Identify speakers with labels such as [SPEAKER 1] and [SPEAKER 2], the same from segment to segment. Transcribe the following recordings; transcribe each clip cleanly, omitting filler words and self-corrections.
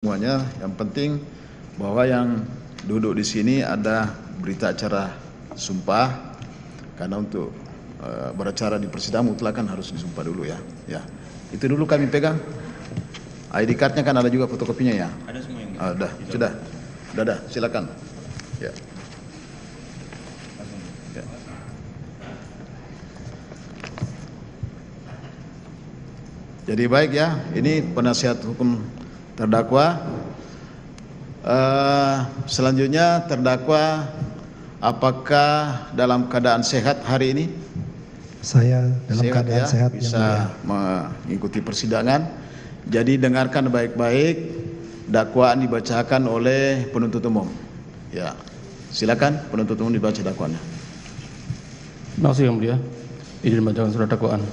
[SPEAKER 1] Semuanya, yang penting bahwa yang duduk di sini ada berita acara sumpah, karena untuk beracara di persidangan mutlak kan harus disumpah dulu ya. Ya, itu dulu kami pegang. ID cardnya kan ada juga fotokopinya ya.
[SPEAKER 2] Ada semua yang.
[SPEAKER 1] Sudah, dah. Silakan. Ya. Ya. Jadi baik ya, ini penasihat hukum terdakwa. Selanjutnya terdakwa apakah dalam keadaan sehat hari ini?
[SPEAKER 3] Saya dalam
[SPEAKER 1] Sehat,
[SPEAKER 3] keadaan
[SPEAKER 1] ya,
[SPEAKER 3] sehat
[SPEAKER 1] bisa mengikuti persidangan. Jadi dengarkan baik-baik dakwaan dibacakan oleh penuntut umum. Ya, silakan penuntut umum dibaca dakwaannya.
[SPEAKER 4] Terima kasih Yang Mulia. Izin membacakan surat dakwaan.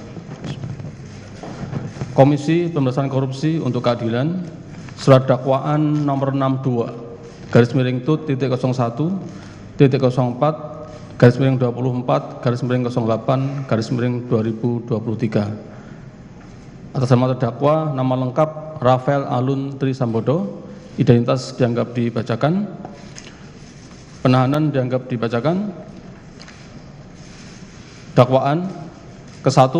[SPEAKER 4] Komisi Pemberantasan Korupsi untuk Keadilan, surat dakwaan nomor 62/01-04/24/08/2023. Atas nama terdakwa, nama lengkap Rafael Alun Trisambodo, identitas dianggap dibacakan, penahanan dianggap dibacakan. Dakwaan ke-1,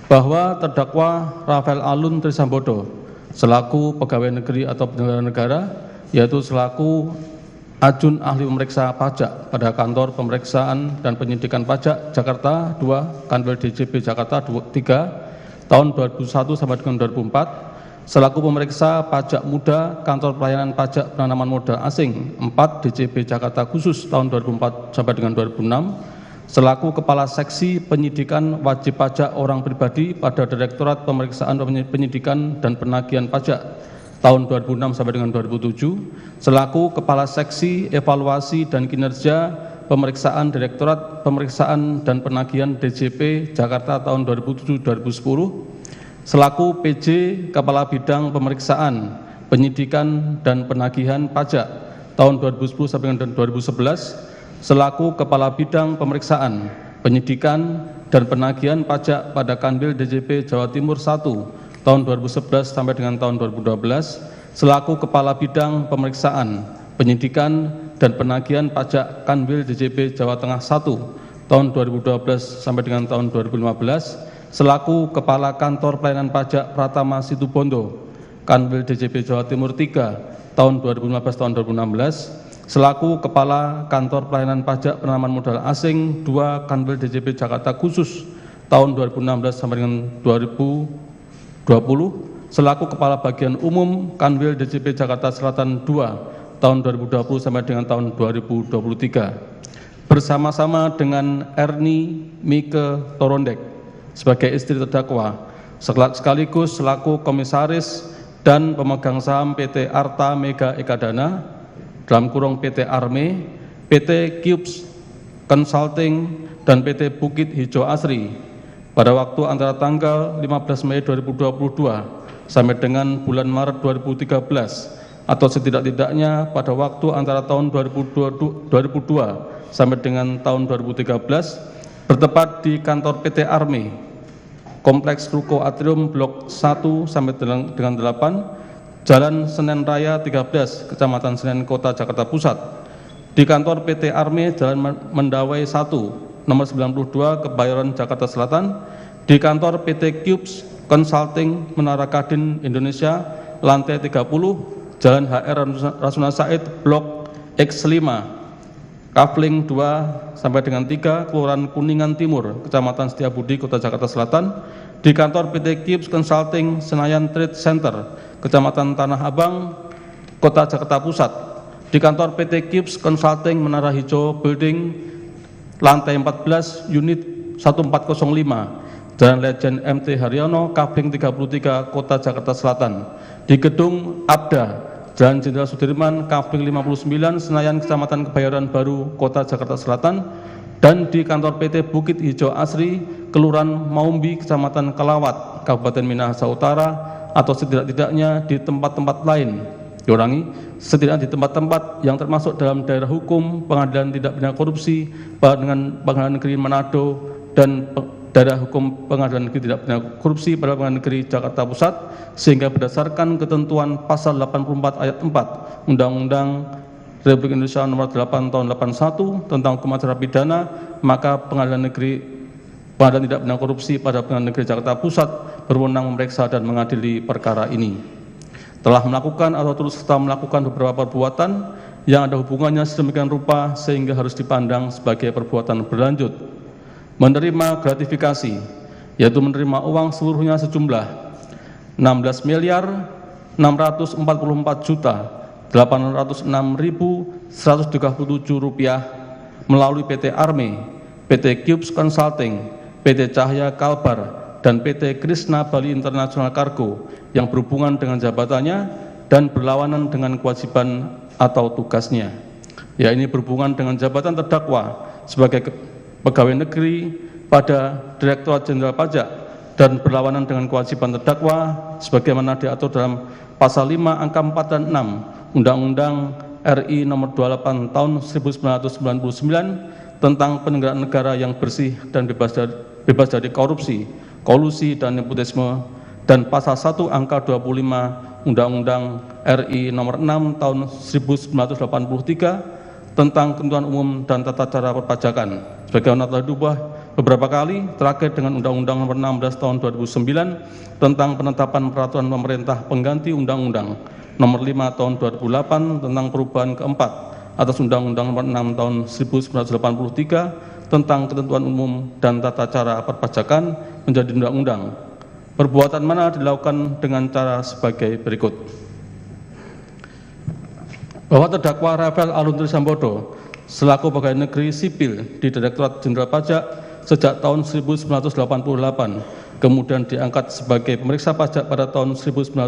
[SPEAKER 4] bahwa terdakwa Rafael Alun Trisambodo selaku pegawai negeri atau penyelenggara negara, yaitu selaku ajun ahli pemeriksa pajak pada kantor pemeriksaan dan penyidikan pajak Jakarta 2, Kanwil DJP Jakarta 3, tahun 2001 sampai dengan 2004, selaku pemeriksa pajak muda kantor pelayanan pajak penanaman modal asing 4 DJP Jakarta khusus tahun 2004 sampai dengan 2006, selaku Kepala Seksi Penyidikan Wajib Pajak Orang Pribadi pada Direktorat Pemeriksaan Penyidikan dan Penagihan Pajak tahun 2006 sampai dengan 2007, selaku Kepala Seksi Evaluasi dan Kinerja Pemeriksaan Direktorat Pemeriksaan dan Penagihan DJP Jakarta tahun 2007-2010, selaku PJ Kepala Bidang Pemeriksaan Penyidikan dan Penagihan Pajak tahun 2010 sampai dengan 2011, selaku Kepala Bidang Pemeriksaan, Penyidikan, dan Penagihan Pajak pada Kanwil DJP Jawa Timur 1 tahun 2011 sampai dengan tahun 2012, selaku Kepala Bidang Pemeriksaan, Penyidikan, dan Penagihan Pajak Kanwil DJP Jawa Tengah 1 tahun 2012 sampai dengan tahun 2015, selaku Kepala Kantor Pelayanan Pajak Pratama Situbondo, Kanwil DJP Jawa Timur 3 tahun 2015 tahun 2016, selaku Kepala Kantor Pelayanan Pajak Penanaman Modal Asing 2 Kanwil DJP Jakarta khusus tahun 2016 sampai dengan 2020, selaku Kepala Bagian Umum Kanwil DJP Jakarta Selatan 2 tahun 2020 sampai dengan tahun 2023, bersama-sama dengan Erni Mike Torondek sebagai istri terdakwa, sekaligus selaku Komisaris dan pemegang saham PT Arta Mega Ekadana dalam kurung PT Arme, PT Cubes Consulting, dan PT Bukit Hijau Asri pada waktu antara tanggal 15 Mei 2022 sampai dengan bulan Maret 2013 atau setidak-tidaknya pada waktu antara tahun 2002 sampai dengan tahun 2013 bertempat di kantor PT Arme, Kompleks Ruko Atrium Blok 1 sampai dengan 8, Jalan Senen Raya 13, Kecamatan Senen Kota Jakarta Pusat, di kantor PT Arme Jalan Mendawai 1, nomor 92, Kebayoran, Jakarta Selatan, di kantor PT Cubes Consulting Menara Kadin Indonesia, lantai 30, Jalan HR Rasuna Said, Blok X5, Kafling 2 sampai dengan 3, Kelurahan Kuningan Timur, Kecamatan Setiabudi, Kota Jakarta Selatan, di kantor PT Cubes Consulting Senayan Trade Center, Kecamatan Tanah Abang, Kota Jakarta Pusat, di kantor PT Cubes Consulting Menara Hijau Building, lantai 14, unit 1405, Jalan Lejen MT Haryono, Kafling 33, Kota Jakarta Selatan, di gedung Abda, Jalan Jenderal Sudirman, Kafling 59, Senayan, Kecamatan Kebayoran Baru, Kota Jakarta Selatan, dan di kantor PT Bukit Hijau Asri, Kelurahan Maumbi, Kecamatan Kelawat, Kabupaten Minahasa Utara, atau setidak-tidaknya di tempat-tempat lain, setidaknya di tempat-tempat yang termasuk dalam daerah hukum Pengadilan Tindak Pidana Korupsi dengan Pengadilan Negeri Manado dan Daerah Hukum Pengadilan Negeri Tindak Pidana Korupsi pada Pengadilan Negeri Jakarta Pusat, sehingga berdasarkan ketentuan pasal 84 ayat 4 Undang-Undang Republik Indonesia Nomor 8 Tahun 81 tentang Hukum Acara Pidana, maka Pengadilan Tindak Pidana Korupsi pada Pengadilan Negeri Jakarta Pusat berwenang memeriksa dan mengadili perkara ini. Telah melakukan atau turut serta melakukan beberapa perbuatan yang ada hubungannya sedemikian rupa sehingga harus dipandang sebagai perbuatan berlanjut. Menerima gratifikasi, yaitu menerima uang seluruhnya sejumlah 16.944.806.137 rupiah melalui PT Arme, PT Cubes Consulting, PT Cahya Kalbar, dan PT Krishna Bali International Cargo yang berhubungan dengan jabatannya dan berlawanan dengan kewajiban atau tugasnya. Ya, ini berhubungan dengan jabatan terdakwa sebagai pegawai negeri pada Direktorat Jenderal Pajak dan berlawanan dengan kewajiban terdakwa sebagaimana diatur dalam pasal 5 angka 4 dan 6 Undang-Undang RI Nomor 28 Tahun 1999 tentang penyelenggaraan negara yang bersih dan bebas dari korupsi, kolusi, dan nepotisme, dan pasal 1 angka 25 Undang-Undang RI Nomor 6 Tahun 1983 tentang ketentuan umum dan tata cara perpajakan, sebagaimana telah diubah beberapa kali, terakhir dengan Undang-Undang Nomor 16 Tahun 2009 tentang penetapan peraturan pemerintah pengganti Undang-Undang Nomor 5 Tahun 2008 tentang perubahan keempat atas Undang-Undang Nomor 6 Tahun 1983 tentang ketentuan umum dan tata cara perpajakan menjadi undang-undang. Perbuatan mana dilakukan dengan cara sebagai berikut. Bahwa terdakwa Rafael Aluntri Sambodo selaku pegawai negeri sipil di Direktorat Jenderal Pajak sejak tahun 1988, kemudian diangkat sebagai pemeriksa pajak pada tahun 1991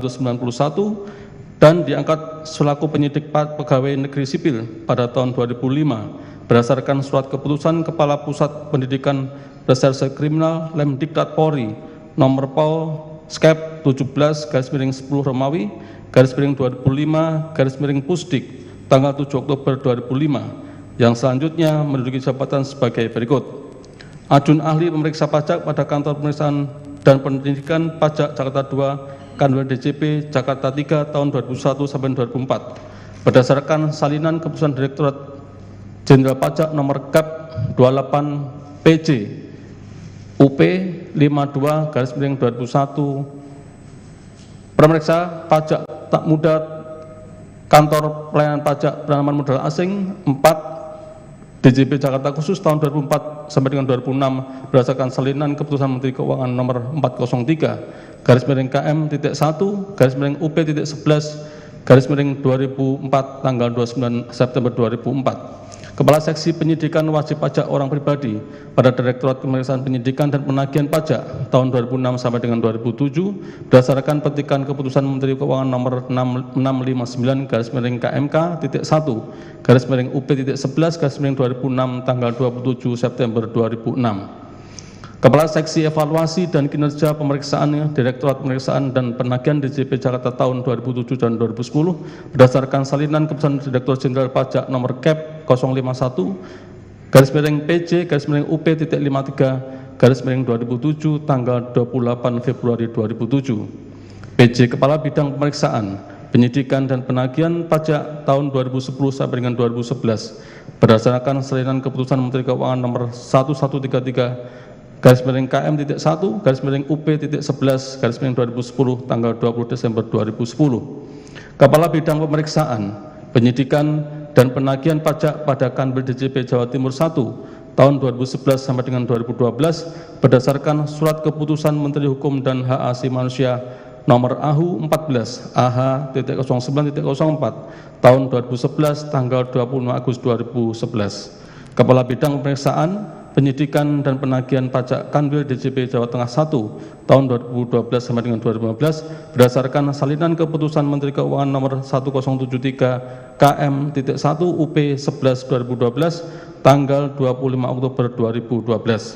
[SPEAKER 4] dan diangkat selaku penyidik pegawai negeri sipil pada tahun 2005 berdasarkan surat keputusan Kepala Pusat Pendidikan Reserse Kriminal Lemdiklat Polri nomor Pol Skep 17/10 Romawi /2005 Pusdik tanggal 7 Oktober 2005 yang selanjutnya menduduki jabatan sebagai berikut. Ajun ahli pemeriksa pajak pada Kantor Pemeriksaan dan Pendidikan Pajak Jakarta 2 Kanwil DJP Jakarta 3 tahun 2001 sampai 2004 berdasarkan salinan keputusan Direktorat Jenderal Pajak nomor Kap 28 PJ UP 52/2001 Pemeriksa pajak tak muda Kantor Pelayanan Pajak Penanaman Modal Asing 4 DJP Jakarta Khusus tahun 2004 sampai dengan 2006 berdasarkan salinan keputusan Menteri Keuangan nomor 403/KM.1/UP.11/2004 tanggal 29 September 2004. Kepala Seksi Penyidikan Wajib Pajak Orang Pribadi pada Direktorat Pemeriksaan Penyidikan dan Penagihan Pajak tahun 2006 sampai dengan 2007 berdasarkan petikan keputusan Menteri Keuangan nomor 659/KMK.1/UP.11/2006 tanggal 27 September 2006. Kepala Seksi Evaluasi dan Kinerja Pemeriksaan Direktorat Pemeriksaan dan Penagihan DJP Jakarta tahun 2007 dan 2010 berdasarkan salinan keputusan Direktur Jenderal Pajak nomor Kep 051/PJ/UP.53/2007 tanggal 28 Februari 2007. PJ Kepala Bidang Pemeriksaan, Penyidikan dan Penagihan Pajak tahun 2010 sampai dengan 2011 berdasarkan salinan keputusan Menteri Keuangan nomor 1133/KM.1/UP.11/2010 tanggal 20 Desember 2010. Kepala Bidang Pemeriksaan, Penyidikan dan Penagihan Pajak pada Kanwil DJP Jawa Timur 1 tahun 2011 sampai dengan 2012 berdasarkan surat keputusan Menteri Hukum dan Hak Asasi Manusia nomor AHU 14 AH.09.04 tahun 2011 tanggal 25 Agustus 2011. Kepala Bidang Pemeriksaan, Penyidikan dan Penagihan Pajak Kanwil DJP Jawa Tengah 1 tahun 2012 sampai dengan 2015 berdasarkan salinan keputusan Menteri Keuangan nomor 1073 KM.1 UP 11/2012 tanggal 25 Oktober 2012.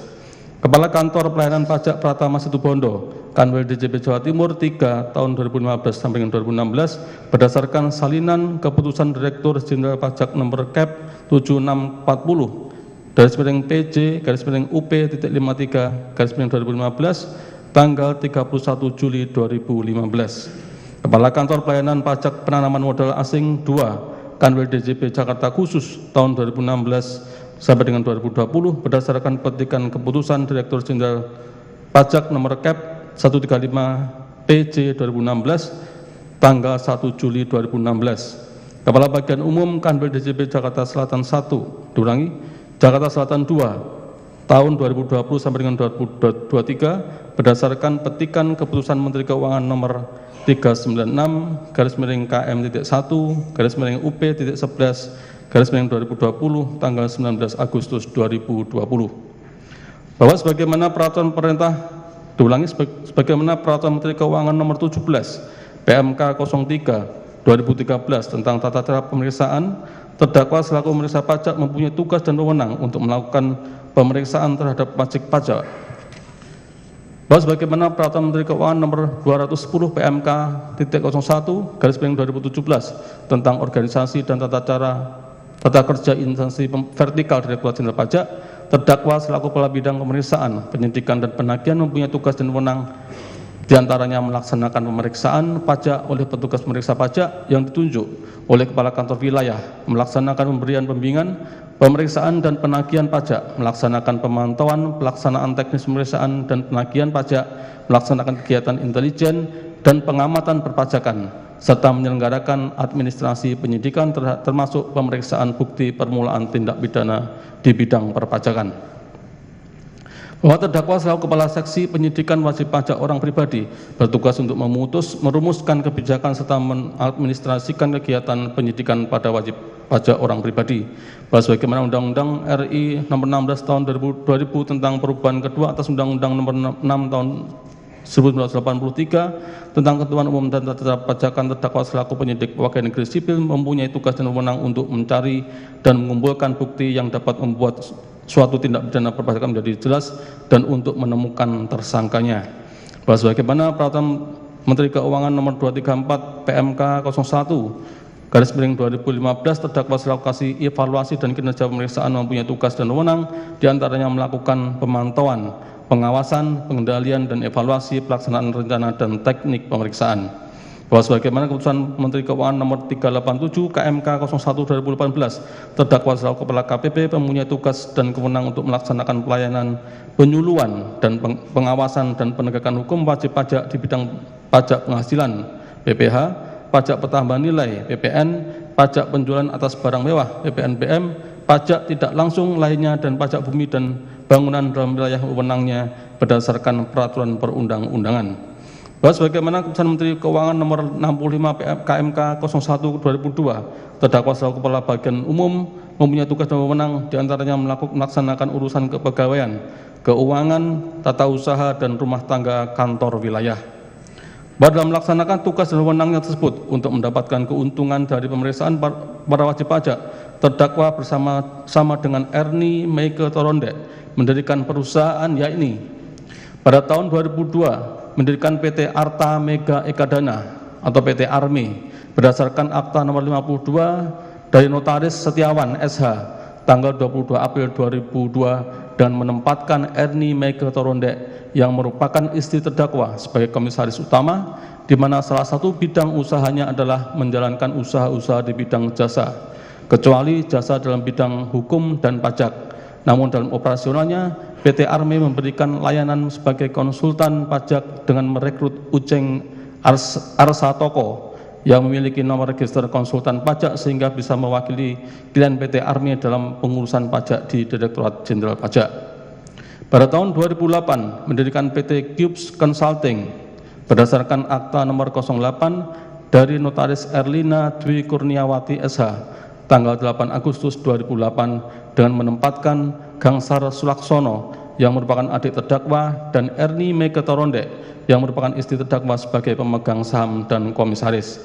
[SPEAKER 4] Kepala Kantor Pelayanan Pajak Pratama Situbondo Kanwil DJP Jawa Timur 3 tahun 2015 sampai dengan 2016 berdasarkan salinan keputusan Direktur Jenderal Pajak nomor Kep 7640 PJ-UP.53-2015 tanggal 31 Juli 2015. Kepala Kantor Pelayanan Pajak Penanaman Modal Asing 2 Kanwil DJP Jakarta Khusus tahun 2016 sampai dengan 2020 berdasarkan petikan keputusan Direktur Jenderal Pajak nomor Cap 135 PJ 2016 tanggal 1 Juli 2016. Kepala Bagian Umum Kanwil DJP Jakarta Selatan 1 Jakarta Selatan 2 tahun 2020 sampai dengan 2023 berdasarkan petikan keputusan Menteri Keuangan nomor 396-KM-1-UP.11-2020 tanggal 19 Agustus 2020. Bahwa sebagaimana peraturan Menteri Keuangan nomor 17 PMK 03/2013 tentang tata cara pemeriksaan, terdakwa selaku pemeriksa pajak mempunyai tugas dan wewenang untuk melakukan pemeriksaan terhadap wajib pajak. Bahwa sebagaimana peraturan Menteri Keuangan nomor 210 PMK.01/2017 tentang organisasi dan tata kerja instansi vertikal Direktorat Jenderal Pajak, terdakwa selaku kepala bidang pemeriksaan, penyidikan dan penagihan mempunyai tugas dan wewenang diantaranya melaksanakan pemeriksaan pajak oleh petugas pemeriksa pajak yang ditunjuk oleh Kepala Kantor Wilayah, melaksanakan pemberian pembimbingan, pemeriksaan dan penagihan pajak, melaksanakan pemantauan, pelaksanaan teknis pemeriksaan dan penagihan pajak, melaksanakan kegiatan intelijen dan pengamatan perpajakan, serta menyelenggarakan administrasi penyidikan termasuk pemeriksaan bukti permulaan tindak pidana di bidang perpajakan. Bahwa terdakwa selaku Kepala Seksi Penyidikan Wajib Pajak Orang Pribadi bertugas untuk merumuskan kebijakan serta mengadministrasikan kegiatan penyidikan pada wajib pajak orang pribadi. Bahwa sebagaimana Undang-Undang RI Nomor 16 Tahun 2000 tentang perubahan kedua atas Undang-Undang Nomor 6 Tahun 1983 tentang ketentuan umum dan tata cara pajakan, terdakwa selaku penyidik pegawai negeri sipil mempunyai tugas dan wewenang untuk mencari dan mengumpulkan bukti yang dapat membuat suatu tindak pidana perpajakan menjadi jelas dan untuk menemukan tersangkanya. Bahwa sebagaimana peraturan Menteri Keuangan nomor 234 PMK 01/2015 terdakwa selaku kasih evaluasi dan kinerja pemeriksaan mempunyai tugas dan wewenang diantaranya melakukan pemantauan, pengawasan, pengendalian dan evaluasi pelaksanaan rencana dan teknik pemeriksaan. Bahwa sebagaimana keputusan Menteri Keuangan nomor 387 KMK 01/2018 terdakwa selaku Kepala KPP mempunyai tugas dan kewenangan untuk melaksanakan pelayanan penyuluhan dan pengawasan dan penegakan hukum wajib pajak di bidang pajak penghasilan PPH, pajak pertambahan nilai PPN, pajak penjualan atas barang mewah PPNBM, pajak tidak langsung lainnya dan pajak bumi dan bangunan dalam wilayah wewenangnya berdasarkan peraturan perundang-undangan. Bahwa sebagaimana keputusan Menteri Keuangan nomor 65 KMK 01/2002 terdakwa selaku Kepala Bagian Umum mempunyai tugas dan wewenang diantaranya melaksanakan urusan kepegawaian, keuangan, tata usaha dan rumah tangga kantor wilayah. Bahwa dalam melaksanakan tugas dan wewenangnya tersebut untuk mendapatkan keuntungan dari pemeriksaan para wajib pajak, terdakwa bersama dengan Ernie Meike Torondek mendirikan perusahaan yakni pada tahun 2002 mendirikan PT Arta Mega Ekadana atau PT Arme berdasarkan Akta nomor 52 dari Notaris Setiawan SH tanggal 22 April 2002 dan menempatkan Ernie Meike Torondek yang merupakan istri terdakwa sebagai komisaris utama, di mana salah satu bidang usahanya adalah menjalankan usaha-usaha di bidang jasa, kecuali jasa dalam bidang hukum dan pajak. Namun dalam operasionalnya, PT Arme memberikan layanan sebagai konsultan pajak dengan merekrut Uceng Arsatoko yang memiliki nomor register konsultan pajak sehingga bisa mewakili klien PT Arme dalam pengurusan pajak di Direktorat Jenderal Pajak. Pada tahun 2008 mendirikan PT Cubes Consulting berdasarkan Akta nomor 08 dari Notaris Erlina Dwi Kurniawati SH tanggal 8 Agustus 2008 dengan menempatkan Gangsar Sulaksono yang merupakan adik terdakwa dan Ernie Meike Torondek yang merupakan istri terdakwa sebagai pemegang saham dan komisaris.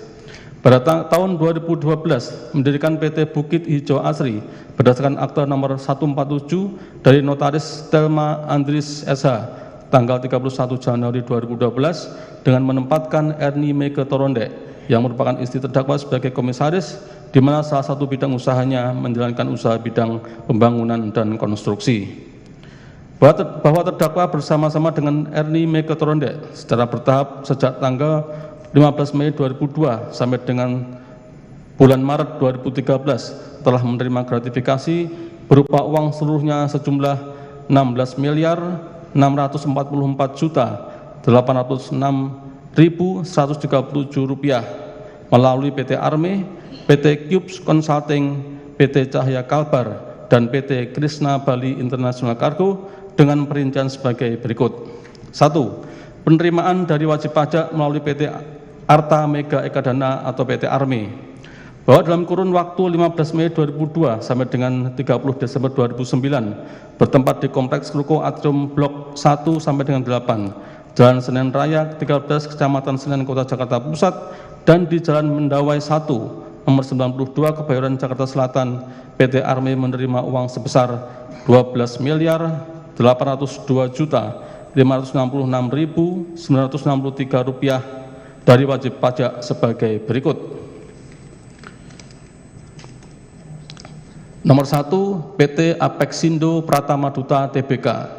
[SPEAKER 4] Pada tahun 2012 mendirikan PT Bukit Hijau Asri berdasarkan Akta nomor 147 dari Notaris Thelma Andris SH tanggal 31 Januari 2012 dengan menempatkan Ernie Meike Torondek yang merupakan istri terdakwa sebagai komisaris, di mana salah satu bidang usahanya menjalankan usaha bidang pembangunan dan konstruksi. Bahwa terdakwa bersama-sama dengan Ernie Mieke Torondek secara bertahap sejak tanggal 15 Mei 2002 sampai dengan bulan Maret 2013 telah menerima gratifikasi berupa uang seluruhnya sejumlah 16.944.806.137 rupiah melalui PT Arme, PT Cubes Consulting, PT Cahya Kalbar, dan PT Krishna Bali International Cargo dengan perincian sebagai berikut. 1. Penerimaan dari wajib pajak melalui PT Arta Mega Ekadana atau PT Arme, bahwa dalam kurun waktu 15 Mei 2002 sampai dengan 30 Desember 2009 bertempat di Kompleks Ruko Atrium Blok 1 sampai dengan 8, Jalan Senen Raya 13, Kecamatan Senen, Kota Jakarta Pusat, dan di Jalan Mendawai 1, nomor 92, Kebayoran, Jakarta Selatan, PT Arme menerima uang sebesar 12.802.566.963 rupiah dari wajib pajak sebagai berikut. Nomor 1, PT Apexindo Pratama Duta Tbk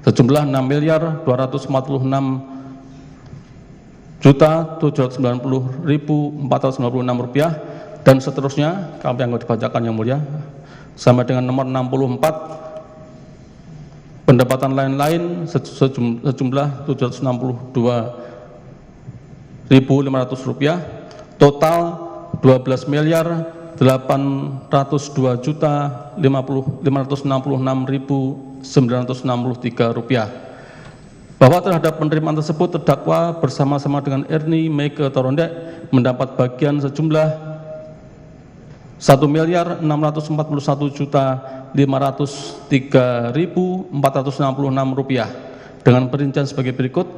[SPEAKER 4] sejumlah 6.290.790.496 rupiah dan seterusnya. Kami yang dibacakan yang mulia sampai dengan nomor 64, pendapatan lain-lain sejumlah 762.500 rupiah, total 12.862.566.963 rupiah. Bahwa terhadap penerimaan tersebut terdakwa bersama-sama dengan Ernie Mieke Torondek mendapat bagian sejumlah 1.641.503.466 rupiah dengan perincian sebagai berikut.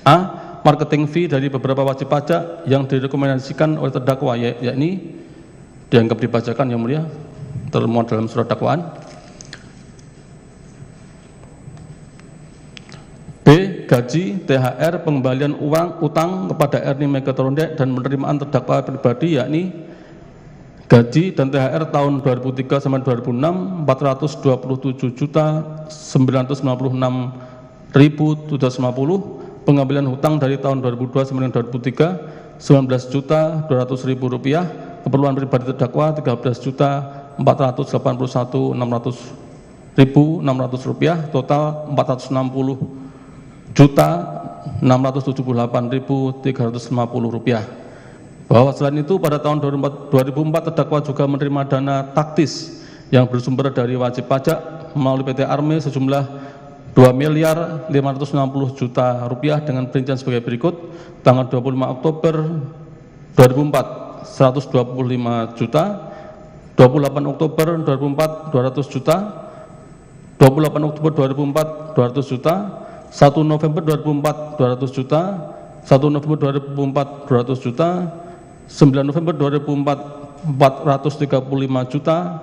[SPEAKER 4] A. Marketing fee dari beberapa wajib pajak yang direkomendasikan oleh terdakwa, yakni dianggap dibacakan yang mulia, termuat dalam surat dakwaan. B. Gaji, THR, pengembalian uang utang kepada Ernie Mieke Torondek dan penerimaan terdakwa pribadi, yakni gaji dan THR tahun 2003 sampai 2006 427.996.750, pengambilan hutang dari tahun 2002 sampai 2003 19.200.000 rupiah, keperluan pribadi terdakwa 13.481.600 rupiah, total 460.678.350 rupiah. Bahwa selain itu pada tahun 2004 terdakwa juga menerima dana taktis yang bersumber dari wajib pajak melalui PT Arme sejumlah 2.560.000.000 rupiah dengan perincian sebagai berikut. Tanggal 25 Oktober 2004 125 juta, 28 Oktober 2004 200 juta, 28 Oktober 2004 200 juta, 1 November 2004 200 juta, 1 November 2004 200 juta, 9 November 2004 435 juta,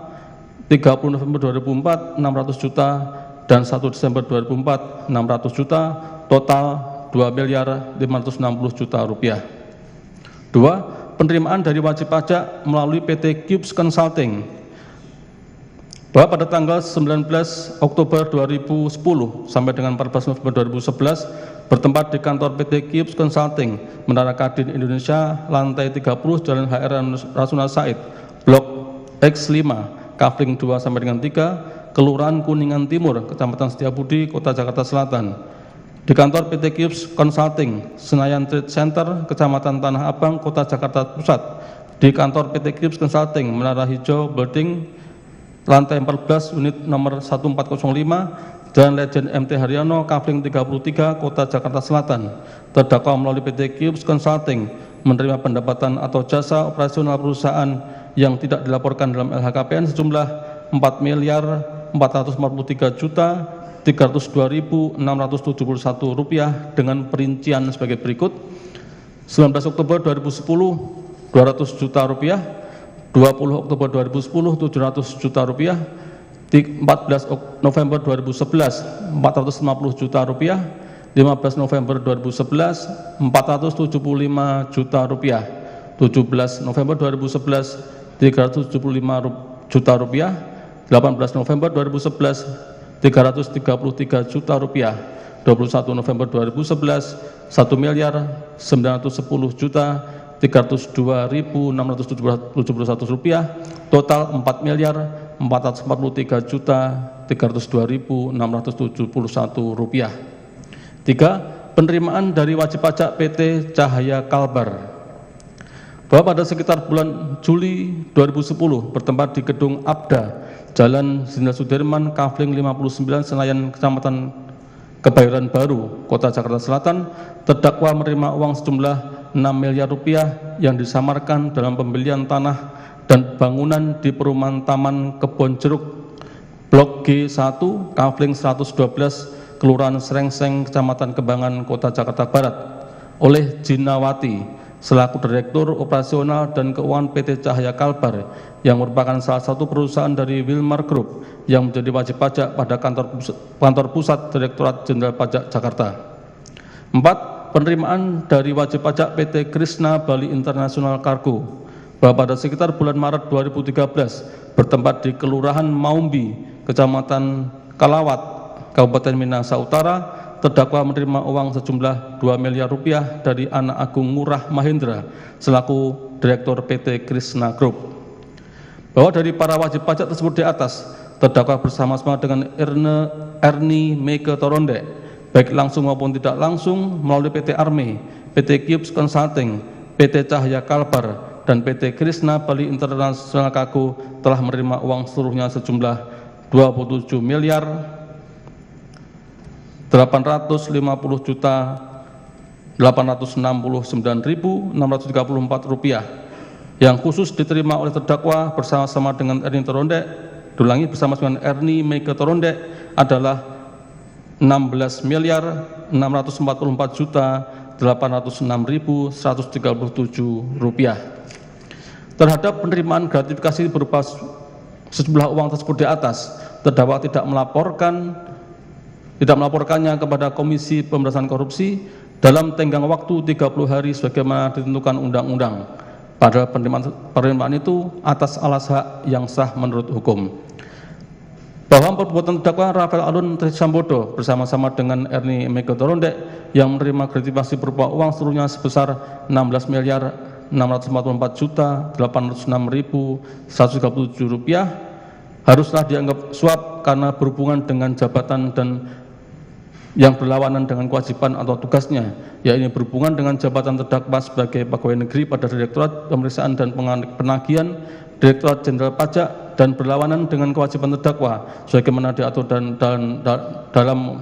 [SPEAKER 4] 30 November 2004 600 juta, dan 1 Desember 2004 600 juta, total 2.560.000.000 rupiah. 2. Penerimaan dari wajib pajak melalui PT Cubes Consulting, bahwa pada tanggal 19 Oktober 2010 sampai dengan 14 November 2011 bertempat di kantor PT Cubes Consulting, Menara Kadin Indonesia, lantai 30, Jalan HR Rasuna Said, Blok X5, Kafling 2 sampai dengan 3, Kelurahan Kuningan Timur, Kecamatan Setiabudi, Kota Jakarta Selatan. Di kantor PT Cubes Consulting, Senayan Trade Center, Kecamatan Tanah Abang, Kota Jakarta Pusat. Di kantor PT Cubes Consulting, Menara Hijau Building, lantai 14, unit nomor 1405, Jalan Legend MT Haryono, Kafling 33, Kota Jakarta Selatan. Terdakwa melalui PT Cubes Consulting menerima pendapatan atau jasa operasional perusahaan yang tidak dilaporkan dalam LHKPN sejumlah 4.443.302.671 rupiah dengan perincian sebagai berikut. 19 Oktober 2010 200 juta rupiah, 20 Oktober 2010 700 juta rupiah, 14 November 2011 450 juta rupiah, 15 November 2011 475 juta rupiah, 17 November 2011 375 juta rupiah, 18 November 2011 333 juta rupiah, 21 November 2011 1.910 juta 302.671 rupiah, total 4.443 juta 302.671 rupiah. 3. Penerimaan dari wajib pajak PT Cahaya Kalbar, bahwa pada sekitar bulan Juli 2010 bertempat di Gedung Abda, Jalan Jenderal Sudirman, Kafling 59, Senayan, Kecamatan Kebayoran Baru, Kota Jakarta Selatan, terdakwa menerima uang sejumlah 6 miliar rupiah yang disamarkan dalam pembelian tanah dan bangunan di perumahan Taman Kebon Jeruk, Blok G1, Kafling 112, Kelurahan Srengseng, Kecamatan Kembangan, Kota Jakarta Barat, oleh Jinawati selaku Direktur Operasional dan Keuangan PT Cahaya Kalbar yang merupakan salah satu perusahaan dari Wilmar Group yang menjadi wajib pajak pada kantor pusat Direktorat Jenderal Pajak Jakarta. 4. Penerimaan dari wajib pajak PT Krishna Bali International Cargo, bahwa pada sekitar bulan Maret 2013 bertempat di Kelurahan Maumbi, Kecamatan Kalawat, Kabupaten Minahasa Utara, terdakwa menerima uang sejumlah 2 miliar rupiah dari anak Agung Ngurah Mahendra selaku Direktur PT Krishna Group. Bahwa dari para wajib pajak tersebut di atas, terdakwa bersama-sama dengan Ernie Meike Torondek, baik langsung maupun tidak langsung melalui PT Arme, PT Cubes Consulting, PT Cahaya Kalbar, dan PT Krishna Bali International Cargo telah menerima uang seluruhnya sejumlah 27 miliar 850 juta 869.634 rupiah yang khusus diterima oleh terdakwa bersama-sama dengan Ernie Torondek, diulangi bersama dengan Ernie Meike Torondek adalah 16 miliar 644 juta 806.137 rupiah. Terhadap penerimaan gratifikasi berupa sejumlah uang tersebut di atas, terdakwa tidak melaporkannya kepada Komisi Pemberantasan Korupsi dalam tenggang waktu 30 hari sebagaimana ditentukan undang-undang. Padahal penerimaan itu atas alas hak yang sah menurut hukum. Bahwa perbuatan terdakwa Rafael Alun Trisambodo bersama-sama dengan Ernie Meike Torondek yang menerima gratifikasi berupa uang seluruhnya sebesar 16 miliar 644 juta 806.137 rupiah haruslah dianggap suap karena berhubungan dengan jabatan dan yang berlawanan dengan kewajiban atau tugasnya, yaitu berhubungan dengan jabatan terdakwa sebagai pegawai negeri pada Direktorat Pemeriksaan dan Penagihan Direktorat Jenderal Pajak dan berlawanan dengan kewajiban terdakwa sebagaimana diatur dalam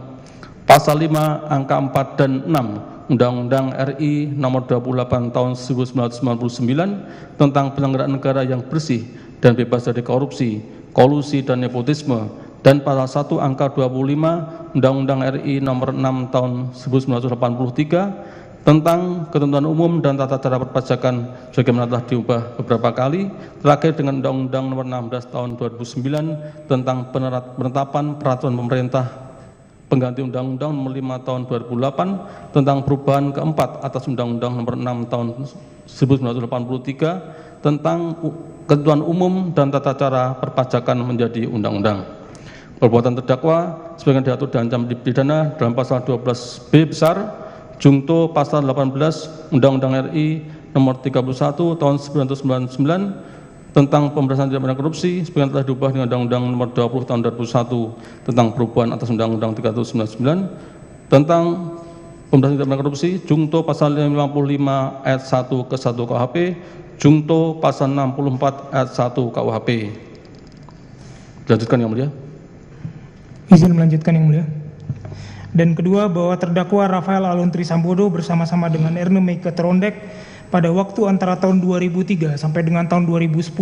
[SPEAKER 4] pasal 5 angka 4 dan 6 Undang-Undang RI nomor 28 tahun 1999 tentang penyelenggaraan negara yang bersih dan bebas dari korupsi, kolusi dan nepotisme, dan pasal 1 angka 25 Undang-Undang RI nomor 6 tahun 1983 tentang ketentuan umum dan tata cara perpajakan sebagaimana telah diubah beberapa kali, terakhir dengan Undang-Undang nomor 16 tahun 2009 tentang penetapan peraturan pemerintah pengganti Undang-Undang nomor 5 tahun 2008 tentang perubahan keempat atas Undang-Undang nomor 6 tahun 1983 tentang ketentuan umum dan tata cara perpajakan menjadi undang-undang. Perbuatan terdakwa sebagaimana diatur dan ancaman pidana dalam pasal 12B besar jungto pasal 18 Undang-Undang RI nomor 31 tahun 1999 tentang pemberantasan tindak pidana korupsi sebagaimana telah diubah dengan Undang-Undang nomor 20 tahun 2001 tentang perubahan atas Undang-Undang 399 tentang pemberantasan tindak pidana korupsi jungto pasal 55 ayat 1 ke 1 KUHP jungto pasal 64 ayat 1 KUHP. Dilanjutkan yang mulia.
[SPEAKER 2] Izin melanjutkan yang mulia. Dan kedua, bahwa terdakwa Rafael Alun Trisambodo bersama-sama dengan Ernie Meike Torondek pada waktu antara tahun 2003 sampai dengan tahun 2010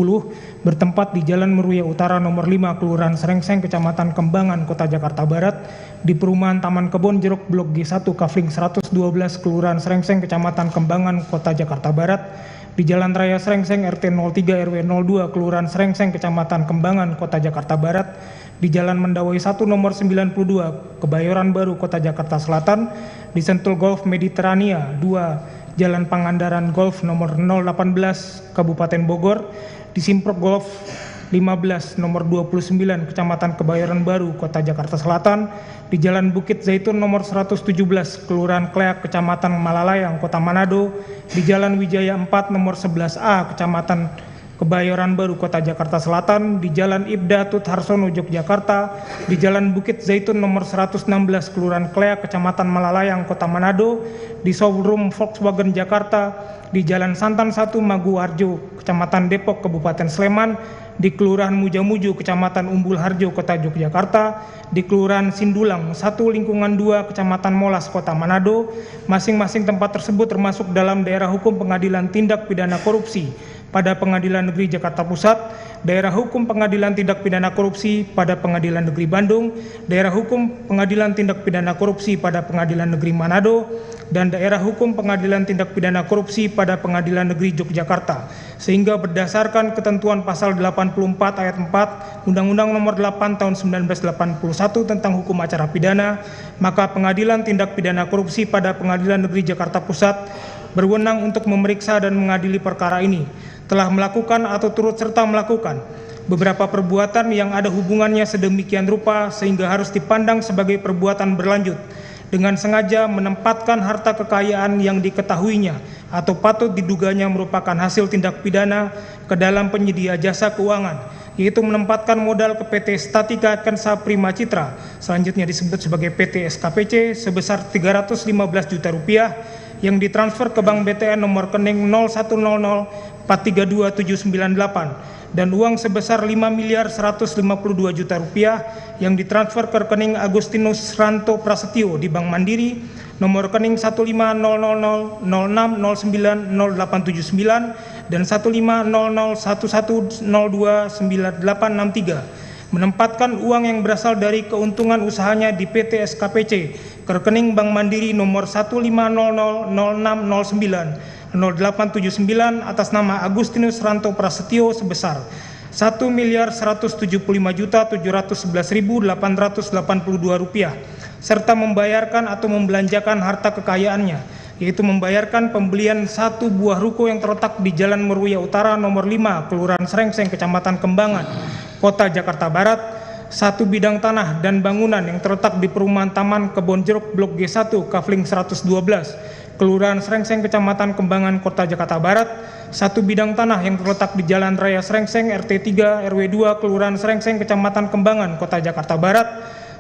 [SPEAKER 2] bertempat di Jalan Meruya Utara nomor 5 Kelurahan Srengseng, Kecamatan Kembangan, Kota Jakarta Barat, di perumahan Taman Kebon Jeruk Blok G1 Kafling 112 Kelurahan Srengseng, Kecamatan Kembangan, Kota Jakarta Barat, di Jalan Raya Srengseng RT 03 RW 02 Kelurahan Srengseng, Kecamatan Kembangan, Kota Jakarta Barat, di Jalan Mendawai 1 nomor 92 Kebayoran Baru Kota Jakarta Selatan, di Sentul Golf Mediterania 2 Jalan Pangandaran Golf nomor 018 Kabupaten Bogor, di Simprok Golf 15 nomor 29 Kecamatan Kebayoran Baru Kota Jakarta Selatan, di Jalan Bukit Zaitun nomor 117 Kelurahan Kleak Kecamatan Malalayang Kota Manado, di Jalan Wijaya 4 nomor 11A Kecamatan Kebayoran Baru Kota Jakarta Selatan, di Jalan Ibda Tut Harsono Yogyakarta, di Jalan Bukit Zaitun nomor 116 Kelurahan Kleak Kecamatan Malalayang Kota Manado, di showroom Volkswagen Jakarta, di Jalan Santan 1 Maguwarjo Kecamatan Depok Kabupaten Sleman, di Kelurahan Mujamuju Kecamatan Umbul Harjo Kota Yogyakarta, di Kelurahan Sindulang 1 Lingkungan 2 Kecamatan Molas Kota Manado. Masing-masing tempat tersebut termasuk dalam daerah hukum Pengadilan Tindak Pidana Korupsi pada Pengadilan Negeri Jakarta Pusat, daerah hukum Pengadilan Tindak Pidana Korupsi pada Pengadilan Negeri Bandung, daerah hukum Pengadilan Tindak Pidana Korupsi pada Pengadilan Negeri Manado, dan daerah hukum Pengadilan Tindak Pidana Korupsi pada Pengadilan Negeri Yogyakarta, sehingga berdasarkan ketentuan pasal 84 ayat 4 Undang-Undang Nomor 8 Tahun 1981 tentang Hukum Acara Pidana, maka Pengadilan Tindak Pidana Korupsi pada Pengadilan Negeri Jakarta Pusat berwenang untuk memeriksa dan mengadili perkara ini, telah melakukan atau turut serta melakukan beberapa perbuatan yang ada hubungannya sedemikian rupa sehingga harus dipandang sebagai perbuatan berlanjut, dengan sengaja menempatkan harta kekayaan yang diketahuinya atau patut diduganya merupakan hasil tindak pidana ke dalam penyedia jasa keuangan, yaitu menempatkan modal ke PT Statika Kensa Prima Citra, selanjutnya disebut sebagai PT SKPC, sebesar Rp315 juta yang ditransfer ke Bank BTN nomor rekening 0100432798, dan uang sebesar Rp5.152 juta yang ditransfer ke rekening Agustinus Ranto Prasetyo di Bank Mandiri nomor rekening 1500006090879 dan 1500110299863, menempatkan uang yang berasal dari keuntungan usahanya di PT SKPC ke rekening Bank Mandiri nomor 1500006090879 atas nama Agustinus Ranto Prasetyo sebesar Rp1.175.711.882 serta membayarkan atau membelanjakan harta kekayaannya, yaitu membayarkan pembelian 1 buah ruko yang terletak di Jalan Meruya Utara nomor 5 Kelurahan Srengseng Kecamatan Kembangan Kota Jakarta Barat, 1 bidang tanah dan bangunan yang terletak di Perumahan Taman Kebon Jeruk Blok G1 Kafling 112 Kelurahan Srengseng Kecamatan Kembangan Kota Jakarta Barat, 1 bidang tanah yang terletak di Jalan Raya Srengseng RT 3 RW 2 Kelurahan Srengseng Kecamatan Kembangan Kota Jakarta Barat,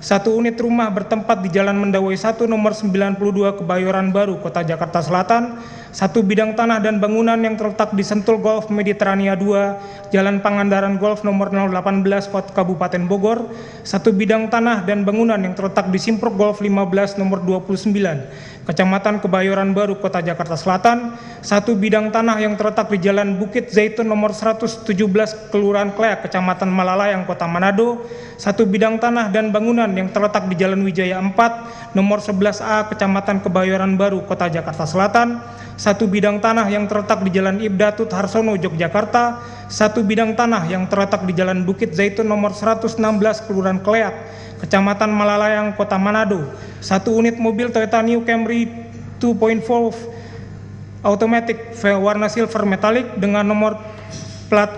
[SPEAKER 2] 1 unit rumah bertempat di Jalan Mendawai 1 nomor 92 Kebayoran Baru Kota Jakarta Selatan, 1 bidang tanah dan bangunan yang terletak di Sentul Golf Mediterania 2 Jalan Pangandaran Golf nomor 018 Kota Kabupaten Bogor, 1 bidang tanah dan bangunan yang terletak di Simprok Golf 15 nomor 29 Kecamatan Kebayoran Baru Kota Jakarta Selatan, 1 bidang tanah yang terletak di Jalan Bukit Zaitun nomor 117 Kelurahan Kleak Kecamatan Malalayang Kota Manado, 1 bidang tanah dan bangunan yang terletak di Jalan Wijaya 4 nomor 11A Kecamatan Kebayoran Baru Kota Jakarta Selatan, 1 bidang tanah yang terletak di Jalan Ibda Tut Harsono Yogyakarta, 1 bidang tanah yang terletak di Jalan Bukit Zaitun nomor 116 Kelurahan Kleak Kecamatan Malalayang Kota Manado, 1 unit mobil Toyota New Camry 2.4 automatic warna silver metallic dengan nomor plat